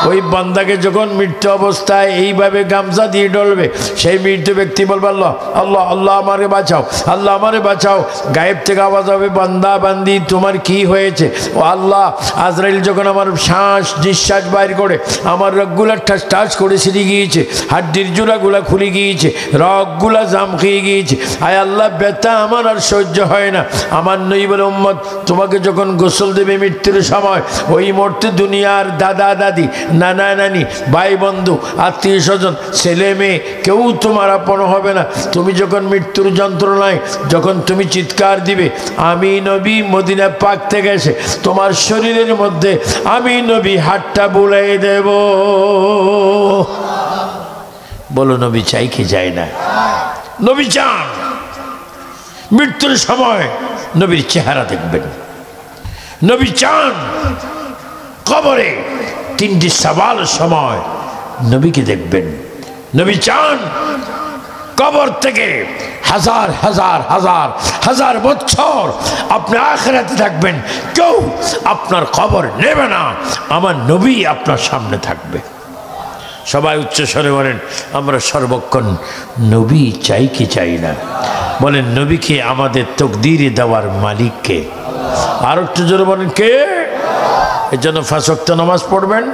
ওই বান্দাকে যখন মৃত্যু অবস্থায় এইভাবে গামছা দিয়ে ডলবে, সেই মৃত্যু ব্যক্তি বলবে আল্লাহ আল্লাহ আল্লাহ আমারে বাঁচাও, আল্লাহ আমারে বাঁচাও। গায়েব থেকে আওয়াজ হবে বান্দা বান্দি তোমার কি হয়েছে? ও আল্লাহ, আজরাইল যখন আমার শ্বাস নিঃশ্বাস বাইর করে আমার রগগুলা ঠাস ঠাস করে ছিঁড়ে গিয়েছে, হাড্ডির জোড়াগুলা খুলে গিয়েছে, রগগুলা জাম খেয়ে গিয়েছে। আয় আল্লাহ, ব্যথা আমার আর সহ্য হয় না। আমার নবী বলে উম্মত, তোমাকে যখন গোসল দেবে মৃত্যুর সময়, ওই মুহূর্তে দুনিয়ার দাদা দাদি, নানা নানি, ভাই বন্ধু, আত্মীয় স্বজন, ছেলে মেয়ে কেউ তোমার আপন হবে না। তুমি যখন মৃত্যুর যন্ত্রণায় যখন তুমি চিৎকার দিবে, আমি নবী মদিনা পাক থেকে এসে তোমার শরীরের মধ্যে আমি নবী হাতটা বুলাই দেব। বলো নবী চাই কি যায় না? নবী চান। মৃত্যুর সময় নবীর চেহারা দেখবেন। নবী চান কবরে 3টি সওয়ালের সময় নবীকে দেখবেন। নবী চান কবর থেকে হাজার হাজার হাজার হাজার বছর আপনি আখিরাতে থাকবেন, কেউ আপনার কবর নেবে না, আমার নবী আপনার সামনে থাকবে। সবাই উচ্চ স্বরে বলেন আমরা সর্বক্ষণ নবী চাই কি চাই না? বলেন নবীকে আমাদের তকদিরে দেওয়ার মালিককে। আর একটু জোরে বলেন কে? এর জন্য 5 ওয়াক্ত নামাজ পড়বেন,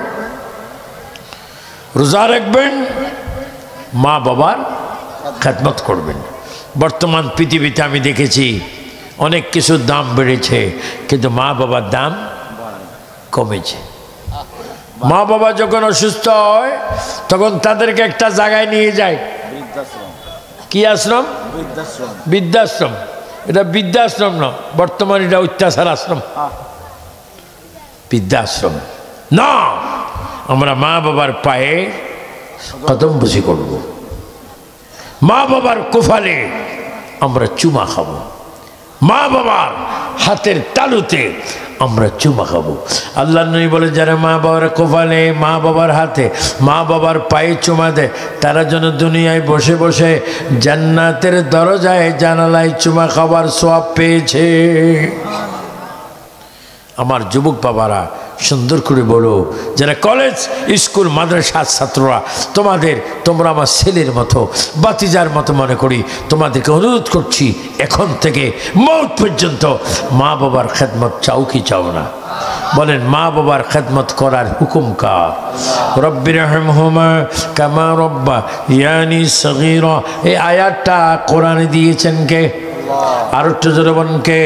রোজা রাখবেন, মা বাবার খেদমত করবেন। বর্তমান পৃথিবীতে আমি দেখেছি অনেক কিছুর দাম বেড়েছে, কিন্তু মা বাবার দাম কমেছে। মা বাবা যখন অসুস্থ হয় তখন তাদেরকে একটা জায়গায় নিয়ে যায়। কি আশ্রম? বৃদ্ধাশ্রম। এটা বৃদ্ধাশ্রম না, বর্তমানে এটা অত্যাচার আশ্রম। বৃদ্ধাশ্রম না, আমরা মা বাবার পায়ে কদম বুঝি করব, মা বাবার কোফালে আমরা চুমা খাবো, মা বাবার হাতের তালুতে আমরা চুমা খাবো। আল্লাহ নবী বলে যারা মা বাবার কোফালে, মা বাবার হাতে, মা বাবার পায়ে চুমা দেয়, তারা যেন দুনিয়ায় বসে বসে জান্নাতের দরজায় জানালায় চুমা খাবার সওয়াব পেয়েছে। আমার যুবক বাবারা সুন্দর করে বলো, যারা কলেজ স্কুল মাদ্রাসার ছাত্ররা, তোমরা আমার ছেলের মতো, বাতিজার মতো মনে করি। তোমাদেরকে অনুরোধ করছি এখন থেকে মওত পর্যন্ত মা বাবার খেদমত চাও কি চাও না? বলেন মা বাবার খেদমত করার হুকুম কার? রব্বির রহমহুমা কামা রব্বায়ানি সগীরা। এই আয়াতটা কোরআনে দিয়েছেন কে? আর একটু জোরে বলেন কে?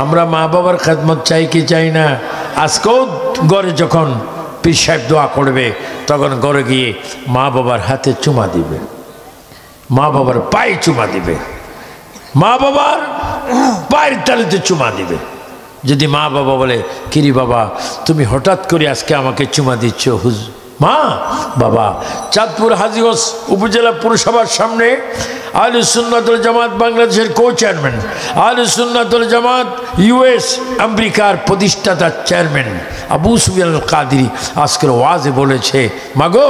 আমরা মা বাবার খেদমত চাই কি চাই না? আজকেও ঘরে যখন পীর সাহেব দোয়া করবে তখন ঘরে গিয়ে মা বাবার হাতে চুমা দিবে, মা বাবার পায়ে চুমা দিবে, মা বাবার পায়ের তালুতে চুমা দিবে। যদি মা বাবা বলে কিরি বাবা তুমি হঠাৎ করে আজকে আমাকে চুমা দিচ্ছ, হুজুর মা বাবা চাঁদপুর হাজীগঞ্জ উপজেলা পুরসভার সামনে আহলে সুন্নাত ওয়াল জামাত বাংলাদেশের কো-চেয়ারম্যান, আহলে সুন্নাত ওয়াল জামাত ইউএস আমেরিকার প্রতিষ্ঠাতা চেয়ারম্যান আবু সুফিয়ান আল কাদেরী আজকের ওয়াজে বলেছে, মাগো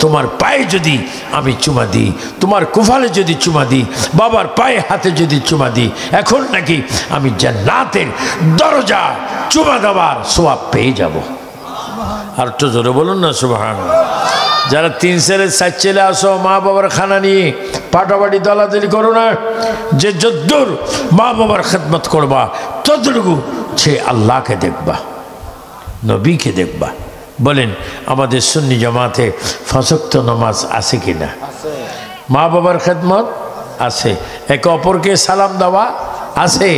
তোমার পায়ে যদি আমি চুমা দিই, তোমার কুফালে যদি চুমা দিই, বাবার পায়ে হাতে যদি চুমা দিই, এখন নাকি আমি জান্নাতের দরজা চুমা দেওয়ার সওয়াব পেয়ে যাব। আর তো জোরে বলুন না সুবহানাল্লাহ। যারা 3 ছেলে 4 ছেলে আসো মা বাবার খানা নিয়ে পাটাপাটি দলাদলি করো না। যে যদ্দূর মা বাবার খেদমত করবা ততটুকু সে আল্লাহকে দেখবা, নবীকে দেখবা। বলেন আমাদের সুন্নি জামাতে 5 ওয়াক্ত নামাজ আছে কিনা? মা বাবার খেদমত আছে, একে অপরকে সালাম দেওয়া আছে।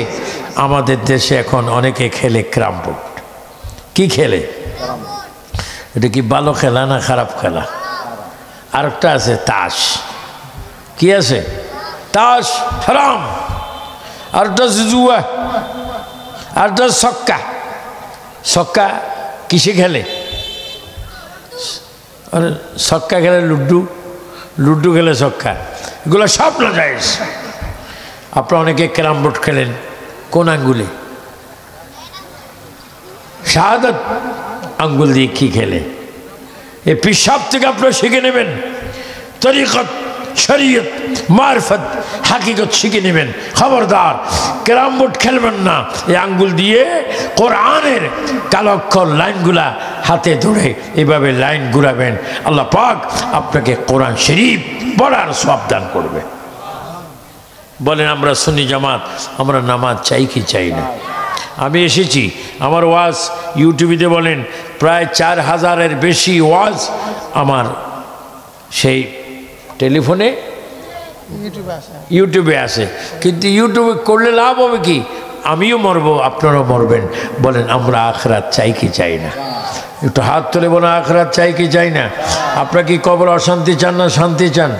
আমাদের দেশে এখন অনেকে খেলে ক্যারাম বোর্ড। কি খেলে? এটা কি ভালো খেলা না খারাপ খেলা? আরেকটা আছে তাস। কি আছে? তাস হারাম। আরেকটা জুয়া, আরেকটা ছক্কা। ছক্কা কিসে খেলে? আরে ছক্কা খেলে লুড্ডু, লুড্ডু খেলে ছক্কা, এগুলো সব না জায়েজ। আপনারা অনেকে ক্যারাম বোর্ড খেলেন কোন আঙ্গুলে? শাহাদাত আঙ্গুল দিয়ে কি খেলে? এই পিসাব থেকে আপনারা শিখে নেবেন, তরিকত, শরীয়ত, মারফত, হাকিকত শিখে নেবেন। খবরদার ক্যারাম বোর্ড খেলবেন না। এই আঙ্গুল দিয়ে কোরআনের কালক্ষর লাইনগুলা হাতে ধরে এভাবে লাইন ঘুরাবেন। আল্লাহ পাক আপনাকে কোরআন শরীফ পড়ার সওয়াব দান করবে। বলেন আমরা সুন্নি জামাত, আমরা নামাজ চাই কি চাই না? আমি এসেছি, আমার ওয়াজ ইউটিউবে বলেন প্রায় 4000-এর বেশি ওয়াজ আমার সেই টেলিফোনে ইউটিউবে আসে। কিন্তু ইউটিউবে করলে লাভ হবে কি? আমিও মরব, আপনারাও মরবেন। বলেন আমরা আখিরাত চাই কি চাই না? একটু হাত তুলে বলেন আখিরাত চাই কি চাই না? আপনারা কি কবর অশান্তি চান না শান্তি চান?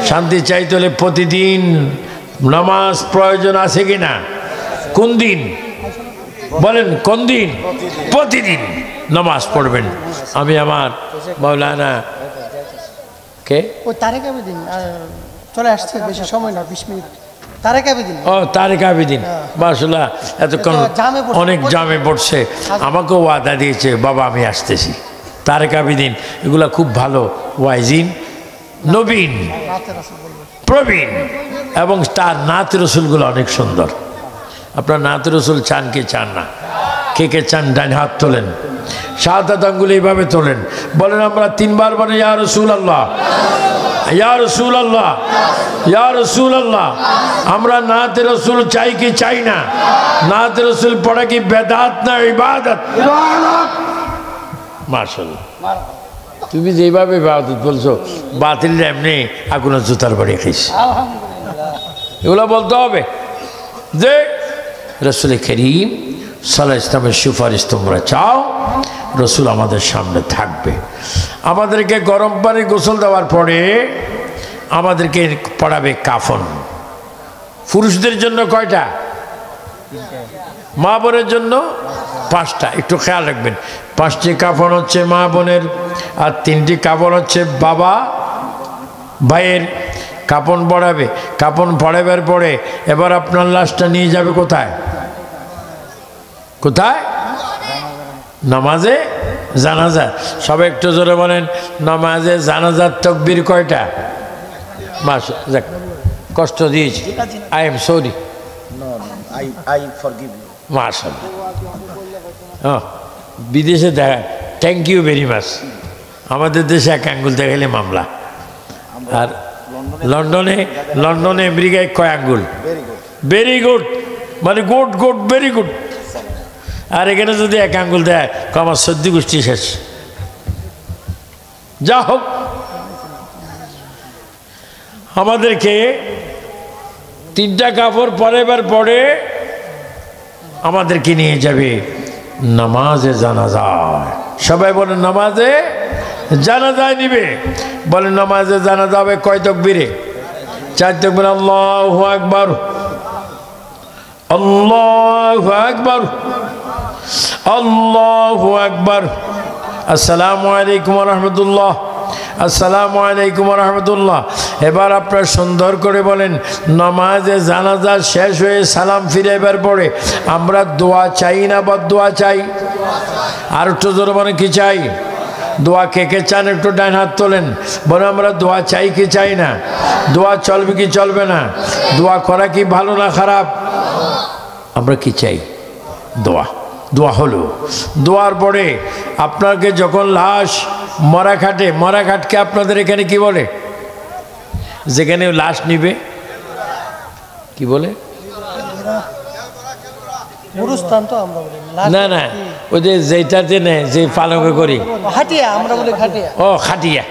শান্তি চাইতে হলে প্রতিদিন নামাজ প্রয়োজন আছে কি না? কোন দিন বলেন? কোন দিন? প্রতিদিন নামাজ পড়বেন। আমি আমার মাওলানা কে ও তারেক আবেদিন চলে আসছে, বেশি সময় না, 20 মিনিট। তারেক আবেদিন, ও তারেক আবেদিন, মাশাআল্লাহ এতক্ষণ অনেক জামে পড়ছে। আমাকেও ওয়াদা দিয়েছে বাবা আমি আসতেছি। তারেক আবেদিন এগুলা খুব ভালো ওয়াইজিন, নবীন, প্রবীণ, এবং তার নাত রসুলগুলো অনেক সুন্দর। আপনার নাত রসুল চান কি চান না? কে কে চান ডান হাত তোলেন, শাহাদাত আঙ্গুল এইভাবে তোলেন। বলেন আমরা 3 বার বলেন ইয়া রাসূলুল্লাহ, ইয়া রাসূলুল্লাহ, ইয়া রাসূলুল্লাহ। আমরা নাত রসুল চাই কি চাই না? নাত রসুল পড়া কি বেদাত না ইবাদত? মাশাআল্লাহ, তুমি যেভাবে ইবাদত বলছো বাতিল এমনি আগুনের জুতার বাড়ি খাইছে। এগুলো বলতে হবে যে রসুল করিম সাল্লাল্লাহু আলাইহি ওয়াসাল্লামের সুপারিশ তোমরা চাও, রসুল আমাদের সামনে থাকবে। আমাদেরকে গরম পানি গোসল দেওয়ার পরে আমাদেরকে পড়াবে কাফন। পুরুষদের জন্য কয়টা? মা বোনের জন্য 5টা। একটু খেয়াল রাখবেন, 5টি কাফন হচ্ছে মা বোনের, আর 3টি কাফন হচ্ছে বাবা ভাইয়ের। কাফন পড়াবে, কাফন পড়াবার পরে এবার আপনার লাশটা নিয়ে যাবে কোথায়? কোথায়? নামাজে জানাজা। সবাই একটু জোরে বলেন নামাজে জানাজার তাকবীর কয়টা? যাক কষ্ট দিয়েছি, আই এম সরি, মাশাআল্লাহ। বিদেশে দেখা থ্যাংক ইউ ভেরি মাচ। আমাদের দেশে 1 আঙ্গুল দেখাইলে মামলা। আর লন্ডনে আমেরিকায় কয় আঙ্গুল? ভেরি গুড, মানে গুড গুড ভেরি গুড। আর এখানে যদি 1 আঙ্গুল দেয় আমার 14 গোষ্ঠী শেষ। যা হোক, আমাদেরকে 3টা কাপড় পরাবার পরে আমাদেরকে নিয়ে যাবে নামাজে জানাজায়। সবাই বলেন নামাজে জানাজায় নিবে। বলেন নামাজে জানাজা হবে কয় তাকবীরে? 4 তাকবীর। আল্লাহু আকবার, আল্লাহু আকবার, আল্লাহু আকবার। আসসালামু আলাইকুম ওয়া রাহমাতুল্লাহ, আসসালামু আলাইকুম ওয়া রাহমাতুল্লাহ। এবার আপনারা সুন্দর করে বলেন নামাজে জানাজা শেষ হয়ে সালাম ফিরাইবার পরে আমরা দোয়া চাই না বদদোয়া চাই? আর একটু জোরে বলেন কি চাই? দোয়া কে কে চান একটু ডান হাত তোলেন। বলে আমরা দোয়া চাই কি চাই না? দোয়া চলবে কি চলবে না? দোয়া করা কি ভালো না খারাপ? আমরা কি চাই? দোয়া। দোয়া হলো, দোয়ার পরে আপনাকে যখন লাশ মরা খাটকে আপনাদের এখানে কি বলে? যেখানে লাশ নিবে কি বলে? গুরুস্থান তো আমরা বলি। না না, ওই যে যেটাতে নেয়, যে পালঙ্ক করি, হাটিয়া আমরা বলি, খাটিয়া। ও খাটিয়া,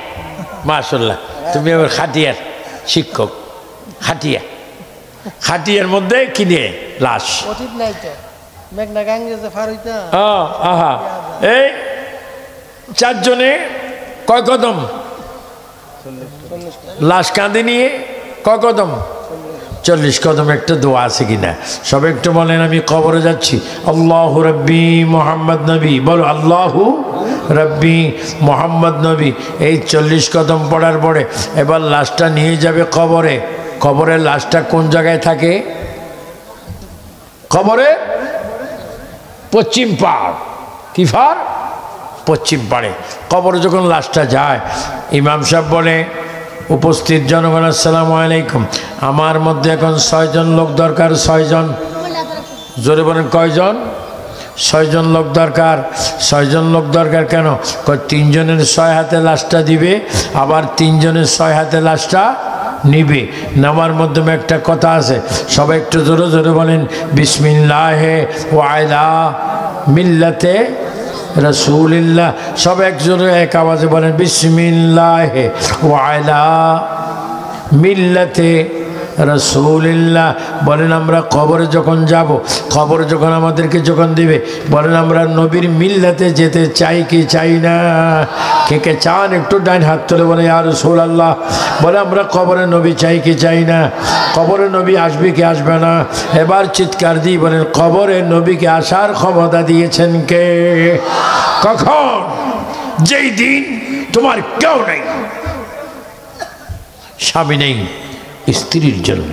মাশাআল্লাহ, তুমি আবার খাটিয়ার শিক্ষক। খাটিয়ার মধ্যে কিনে লাশ। অতীত নাই তো, মেঘনা গাঙ্গে যে পার হইতা। আহা, এই চারজনে কয় কদম লাশ কাঁধে নিয়ে? কয় কদম? 40 কদম। একটা দোয়া আছে কিনা সবাই একটু বলেন। আমি কবরে যাচ্ছি, আল্লাহু রাব্বি মুহাম্মদ নবী, বলো আল্লাহু রাব্বি মুহাম্মদ নবী। এই 40 কদম পড়ার পরে এবার লাশটা নিয়ে যাবে কবরে। কবরের লাশটা কোন জায়গায় থাকে? কবরে পশ্চিম পাড়। কি পাড়? পশ্চিম পাড়ে। কবরে যখন লাশটা যায়, ইমাম সাহেব বলে, উপস্থিত জনগণ আসসালামু আলাইকুম, আমার মধ্যে এখন 6 জন লোক দরকার। 6 জন, জোরে বলেন কয়জন? 6 জন লোক দরকার। 6 জন লোক দরকার কেন? 3 জনের 6 হাতে লাশটা দিবে, আবার 3 জনের 6 হাতে লাশটা নিবে। নামার মাধ্যমে একটা কথা আছে, সবাই একটু জোরে জোরে বলেন, বিসমিল্লাহে ওয়া আলা মিল্লাতে রাসূলিল্লাহ। সব একজোরে এক আওয়াজে বলেন, বিসমিল্লাহে ওয়া আলা মিল্লাতে রাসূলিল্লাহ। বলেন আমরা কবরে যখন যাব, কবরে যখন আমাদেরকে যখন দিবে, বলেন আমরা নবীর মিল্লাতে যেতে চাই কি চাই না? কে কে চান একটু ডাইন হাত তুলে বলে ইয়া রাসূলুল্লাহ। বলে আমরা কবরে নবী চাই কি চাই না? কবরে নবী আসবে কি আসবে না? এবার চিৎকার দিয়ে বলেন, কবরে নবীকে আসার ক্ষমতা দিয়েছেন কে? কখন? যেই দিন তোমার কেউ নেই, স্বামী নেই, স্ত্রীর জন্য,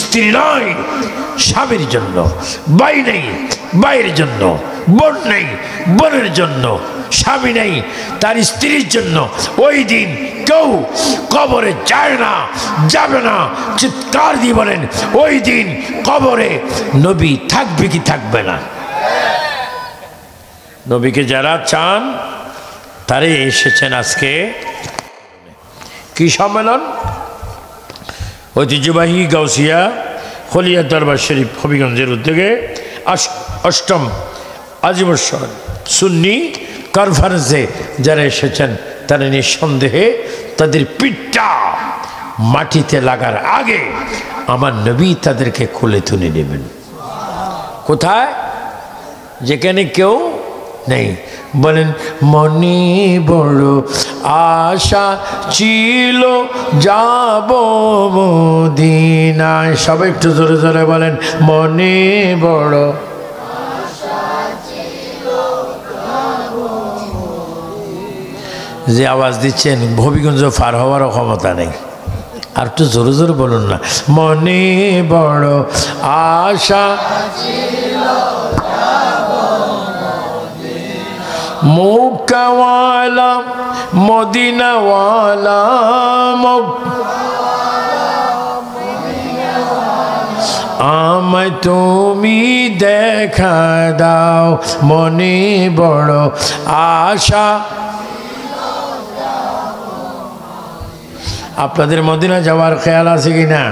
স্ত্রী নয় স্বামীর জন্য, ভাই নেই ভাইয়ের জন্য, বোন নেই বোনের জন্য, স্বামী নেই তার স্ত্রীর জন্য। ওই দিন কেউ কবরে যায় না, যাবে না। চিৎকার দিয়ে বলেন, ওই দিন কবরে নবী থাকবে কি থাকবে না? নবীকে যারা চান তারে এসেছেন আজকে। কি সম্মেলন? ঐতিহ্যবাহী গাউসিয়া হলিয়া দরবার শরীফ হবিগঞ্জের উদ্যোগে 8ম আজিবর্ষর সুন্নি কনফারেন্সে যারা এসেছেন তারা নিঃসন্দেহে তাদের পিঠটা মাটিতে লাগার আগে আমার নবী তাদেরকে কোলে তুলে নেবেন। কোথায়? যেখানে কেউ নেই। বলেন, মনে বড় আশা ছিল যাব মদিনায়। সবাই একটু জোরে জোরে বলেন, মনে বড় যে আওয়াজ দিচ্ছেন হবিগঞ্জ পার হওয়ারও ক্ষমতা নেই। আর একটু জোরে জোরে বলুন না, মনে বড় আশা মুক্কাওয়ালা মদিনাওয়ালা আমায় তুমি দেখা দাও, মনে বড় আশা। আপনাদের মদিনা যাওয়ার খেয়াল আছে কি না?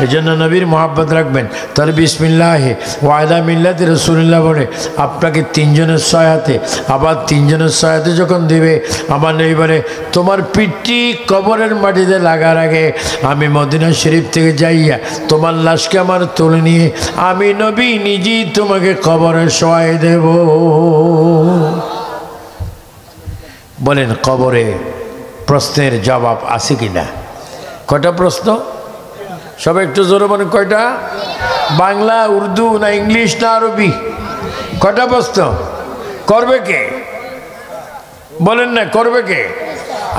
এই জন্য নবীর মোহাব্বত রাখবেন। তাহলে বিসমিল্লাহে ওয়া আলা মিল্লাতি রাসূলিল্লাহ বলে আপনাকে 3 জনের 6 হাতে, আবার 3 জনের 6 হাতে যখন দেবে, আমার নবী বলে তোমার পিঠটি কবরের মাটিতে লাগার আগে আমি মদিনা শরীফ থেকে যাইয়া তোমার লাশকে আমার তুলে নিয়ে আমি নবী নিজেই তোমাকে কবরে শোয়াই দেব। বলেন, কবরে প্রশ্নের জবাব আছে কি না? কয়টা প্রশ্ন? সবাই একটু জোরে বলেন, কয়টা? বাংলা, উর্দু না ইংলিশ না আরবি? কয়টা প্রশ্ন? করবে কে? বলেন না, করবে কে?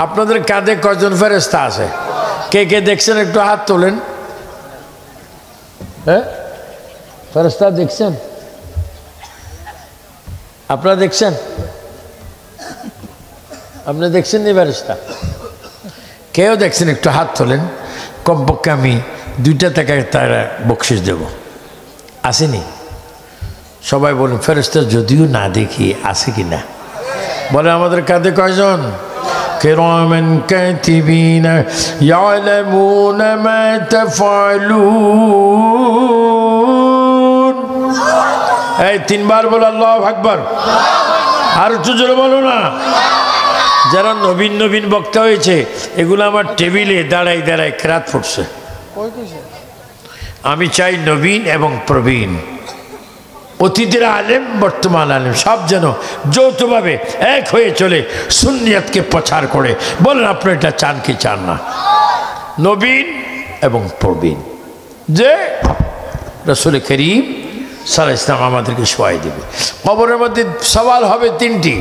আপনাদের কাঁধে কয়জন ফেরেশতা আছে? কে কে দেখছেন একটু হাত তোলেন। হ্যাঁ, ফেরেশতা দেখছেন? আপনারা দেখছেন? আপনি দেখছেন নি ফেরেশতা? কেউ দেখছেন একটু হাত তোলেন। কমপক্ষে আমি 2টা টাকা তারা বকশিস দেব। আসেনি? সবাই বলুন, ফেরেশতা যদিও না দেখি আছে কি না? বলে আমাদের কাঁধে কয়জন? কিরামান কাতিবিন ইয়ালামুনা মা তাফআলুন। এই তিনবার বলো আল্লাহু আকবার। আর একটু জোরে বলো না। যারা নবীন নবীন বক্তা হয়েছে এগুলো আমার টেবিলে দাঁড়াই দাঁড়াই কেরাত পড়ছে। আমি চাই নবীন এবং প্রবীণ, অতীতের আলেম বর্তমান আলেম সব যেন যৌথভাবে এক হয়ে চলে সুন্নিয়াতকে প্রচার করে। বলেন আপনি এটা চান কি চান না? নবীন এবং প্রবীণ, যে রাসূল করিম সাল্লাল্লাহু আলাইহি ওয়াসাল্লাম আমাদেরকে শোয়াই দেবে। কবরের মধ্যে সওয়াল হবে তিনটি।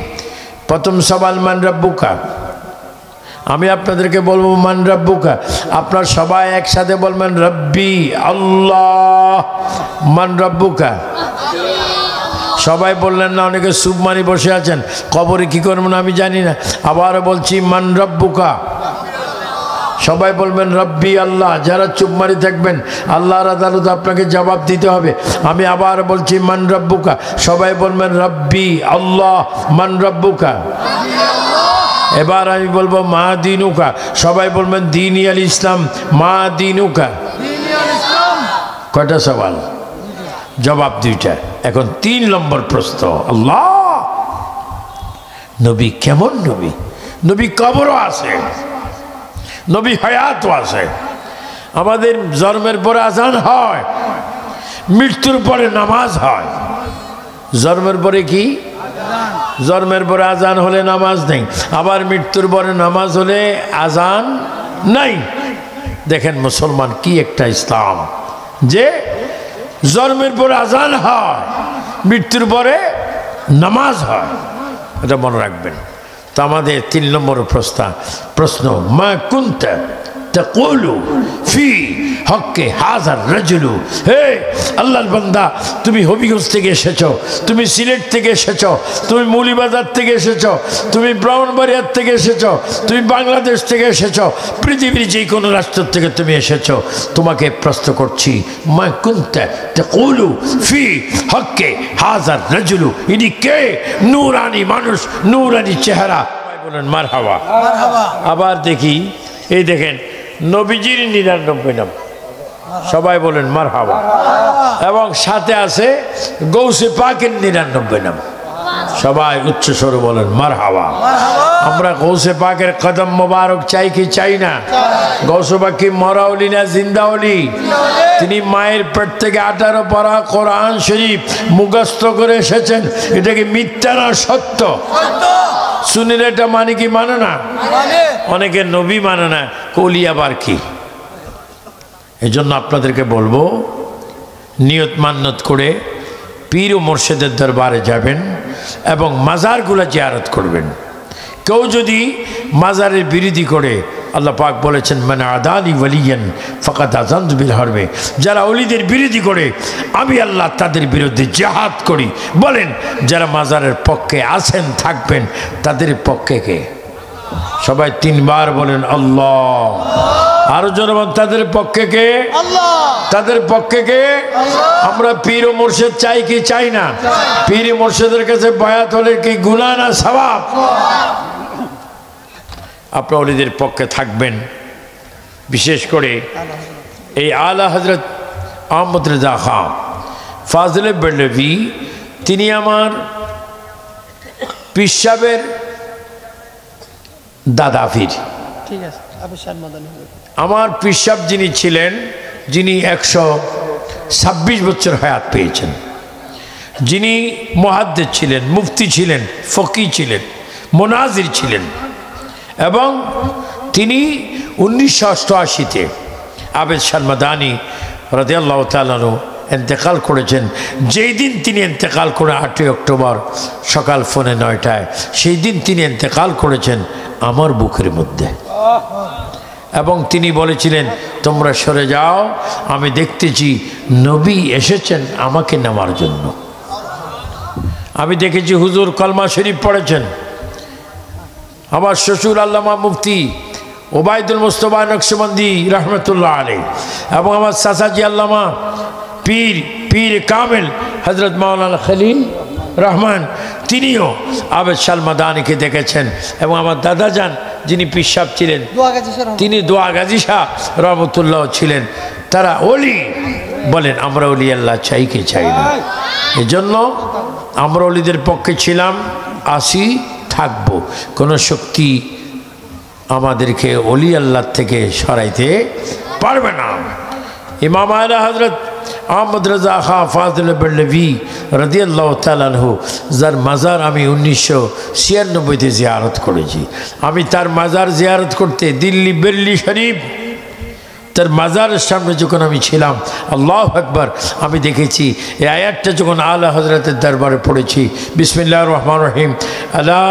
প্রথম সওয়াল মান রাব্বুকা। আমি আপনাদেরকে বলবো মান রাব্বুকা, আপনার সবাই একসাথে বলবেন রব্বি আল্লাহ। মান রাব্বুকা সবাই বললেন না, অনেকে সুবমানি বসে আছেন, কবরে কি করবেন আমি জানি না। আবার বলছি মান রাব্বুকা, সবাই বলবেন রব্বি আল্লাহ। যারা চুপমারি থাকবেন আল্লাহর আদালতে আপনাকে জবাব দিতে হবে। আমি আবার বলছি মান রাব্বুকা, সবাই বলবেন রব্বি আল্লাহ মান রাব্বুকা। এবার আমি বলবো মা দিনুকা, সবাই বলবেন দীনি আল ইসলাম মা দিনুকা। কয়টা সওয়াল? জবাব দুইটা। এখন 3 নম্বর প্রশ্ন, আল্লাহ নবী কেমন নবী? নবী কবরও আছে, নবী হায়াতও আছে। আমাদের জন্মের পরে আজান হয়, মৃত্যুর পরে নামাজ হয়। জন্মের পরে কি? জন্মের পরে আজান হলে নামাজ নেই, আবার মৃত্যুর পরে নামাজ হলে আজান নাই। দেখেন মুসলমান কি একটা ইসলাম, যে জন্মের পরে আজান হয়, মৃত্যুর পরে নামাজ হয়। এটা মনে রাখবেন। তো আমাদের 3 নম্বর প্রশ্ন, মা কুনতা তাকুলু ফি হক্কে হাজার রাজুলু। হে আল্লাহর বান্দা, তুমি হবিগঞ্জ থেকে এসেছো, তুমি সিলেট থেকে এসেছো, তুমি মৌলিবাজার থেকে এসেছো, তুমি ব্রাহ্মণবাড়িয়ার থেকে এসেছো, তুমি বাংলাদেশ থেকে এসেছো, পৃথিবীর যে কোনো রাষ্ট্র থেকে তুমি এসেছো, তোমাকে প্রশ্ন করছি মা কুনতা তাকুলু ফি হক্কে হাজার রাজুলু। ইনি কে? নূরানি মানুষ, নূরানি চেহারা। বলেন মারহাবা। আবার দেখি, এই দেখেন নবীজির 99 নাম, সবাই বলেন মারহাবা। এবং সাথে আছে গৌসে পাকের 99 নাম, সবাই উচ্চ স্বরে বলেন মারহাবা। আমরা গৌসে পাকের কদম মোবারক চাই কি চাই না? গৌসে পাক কি মরা ওলি না জিন্দা ওলি? তিনি মায়ের পেট থেকে 18 পারা কোরআন শরীফ মুখস্থ করে এসেছেন। এটা কি মিথ্যা না সত্য? শুনিলে এটা মানে কি মানে না? অনেকে নবী মানে না, কলি আবার কি? এই জন্য আপনাদেরকে বলবো নিয়ত মান্নত করে পীর ও মুর্শিদের দরবারে যাবেন এবং মাজারগুলো জিয়ারত করবেন। কেউ যদি মাজারের বিরোধী করে, আল্লাহ পাক বলেছেন মানে আদানি ওয়ালিয়ান ফাকাদ আযানতু বিল হারবে, যারা ওলিদের বিরোধী করে আমি আল্লাহ তাদের বিরুদ্ধে জিহাদ করি। বলেন যারা মাজারের পক্ষে আছেন থাকবেন তাদের পক্ষে কে? সবাই 3 বার বলেন আল্লাহ। আরো জনগণ তাদের পক্ষে কে? আল্লাহ। তাদের পক্ষে কে? আমরা পীর ও মুর্শিদ চাই কি চাই না? পীর ও মুর্শিদের কাছে বায়াত হলে কি গুনাহ না সওয়াব? আপনারা ওলিদের পক্ষে থাকবেন। বিশেষ করে এই আলা হযরত আহমদ রেজা খান ফাজলে বেরলভী, তিনি আমার পীর সাহেবের দাদা পীর। ঠিক আছে, আমার পীর সাহেব যিনি ছিলেন, যিনি 126 বছর হায়াত পেয়েছেন, যিনি মুহাদ্দিস ছিলেন, মুফতি ছিলেন, ফকি ছিলেন, মুনাজির ছিলেন, এবং তিনি 1988-তে আবেদ শাহ মাদানী রাদিয়াল্লাহু তাআলা আনহু ইন্তেকাল করেছেন। যেই দিন তিনি ইন্তেকাল করে 8ই অক্টোবর সকাল 9:30, সেই দিন তিনি ইন্তেকাল করেছেন আমার বুকের মধ্যে। এবং তিনি বলেছিলেন তোমরা সরে যাও, আমি দেখতেছি নবী এসেছেন আমাকে নেওয়ার জন্য। আমি দেখেছি হুজুর কলমা শরীফ পড়েছেন, আমার শ্বশুর আল্লামা মুফতি ওবায়দুল মুস্তফা নকশবন্দি রহমতুল্লাহ আলাইহি, এবং আমার চাচাজি আল্লামা পীর কামেল হজরত মাওলানা খলিল রহমান, তিনিও আবেদ সালমাদানিকে দেখেছেন এবং আমার দাদা যান যিনি পিসাব ছিলেন তিনি দোয়া গাজী শাহ রহমতুল্লাহ ছিলেন। তারা ওলি বলেন আমরা ওলি আল্লাহ চাই কি চাই না। এজন্য আমরা ওলিদের পক্ষে ছিলাম, আসি, থাকবো। কোনো শক্তি আমাদেরকে ওলি আল্লাহ থেকে সরাইতে পারবে না। ইমাম আলা হযরত আহমদ রাজা খা ফাজিল বেল্লভি রাদিয়াল্লাহু তাআলা আনহু যার মাজার আমি 1996-তে জিয়ারত করেছি। আমি তার মাজার জিয়ারত করতে দিল্লি বেল্লি শরীফ তার মাজারের সামনে যখন আমি ছিলাম, আল্লাহু আকবার, আমি দেখেছি এই আয়াতটা যখন আলা হযরতের দরবারে পড়েছি, বিসমিল্লাহির রহমানির রহিম, আলা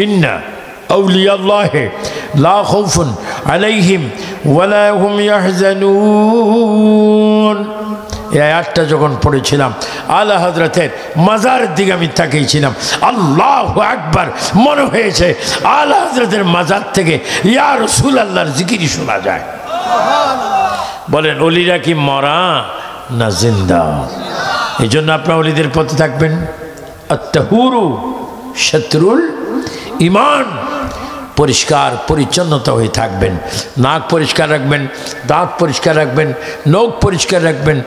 ইন্না আউলিয়াল্লাহ লা খাউফুন আলাইহিম ওয়ালা হুম ইয়াহজানুন। এই আয়াতটা যখন পড়েছিলাম আলা হযরতের মাজারের দিকে আমি তাকিয়েছিলাম, আল্লাহু আকবার, মনে হয়েছে আলা হযরতের মাজার থেকে ইয়া রাসূলুল্লাহর জিকির শোনা যায়। বলেন ওলিরা কি মরা না জিন্দা? এই জন্য আপনার ওলিদের পথে থাকবেন। আত্তাহুরু শত্রুল ইমান, পরিষ্কার পরিচ্ছন্নতা হয়ে থাকবেন। নাক পরিষ্কার রাখবেন, দাঁত পরিষ্কার রাখবেন, নখ পরিষ্কার রাখবেন,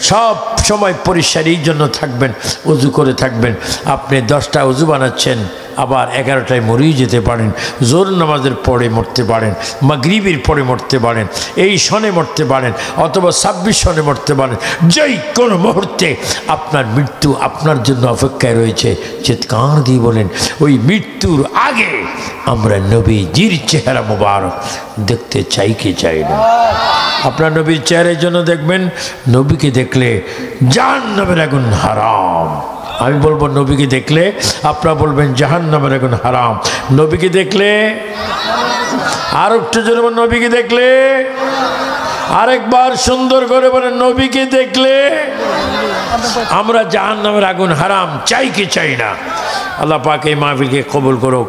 সব সময় পরিষ্কারের জন্য থাকবেন, উজু করে থাকবেন। আপনি 10টা উজু বানাচ্ছেন, আবার 11টায় মরেই যেতে পারেন, জোর নামাজের পরে মরতে পারেন, মাগরিবের পরে মরতে পারেন, এই সনে মরতে পারেন, অথবা 26 সনে মরতে পারেন। যেই কোনো মুহূর্তে আপনার মৃত্যু আপনার জন্য অপেক্ষায় রয়েছে। চিৎকার দিয়ে বলেন ওই মৃত্যুর আগে আমরা নবীজির চেহারা মোবারক দেখতে চাই কি চাই না? আপনার নবীর চেহারার জন্য দেখবেন, নবীকে দেখলে জাহান্নামের আগুন হারাম। আমি বলবো নবীকে দেখলে, আপনারা বলবেন জাহান্নামের আগুন হারাম। নবীকে দেখলে আর একটু জোরে বলেন, নবীকে দেখলে আরেকবার সুন্দর করে বলেন, নবীকে দেখলে আমরা জাহান্নামের আগুন হারাম চাই কি চাই না? আল্লাহ পাক এই মাহফিলকে কবুল করুক।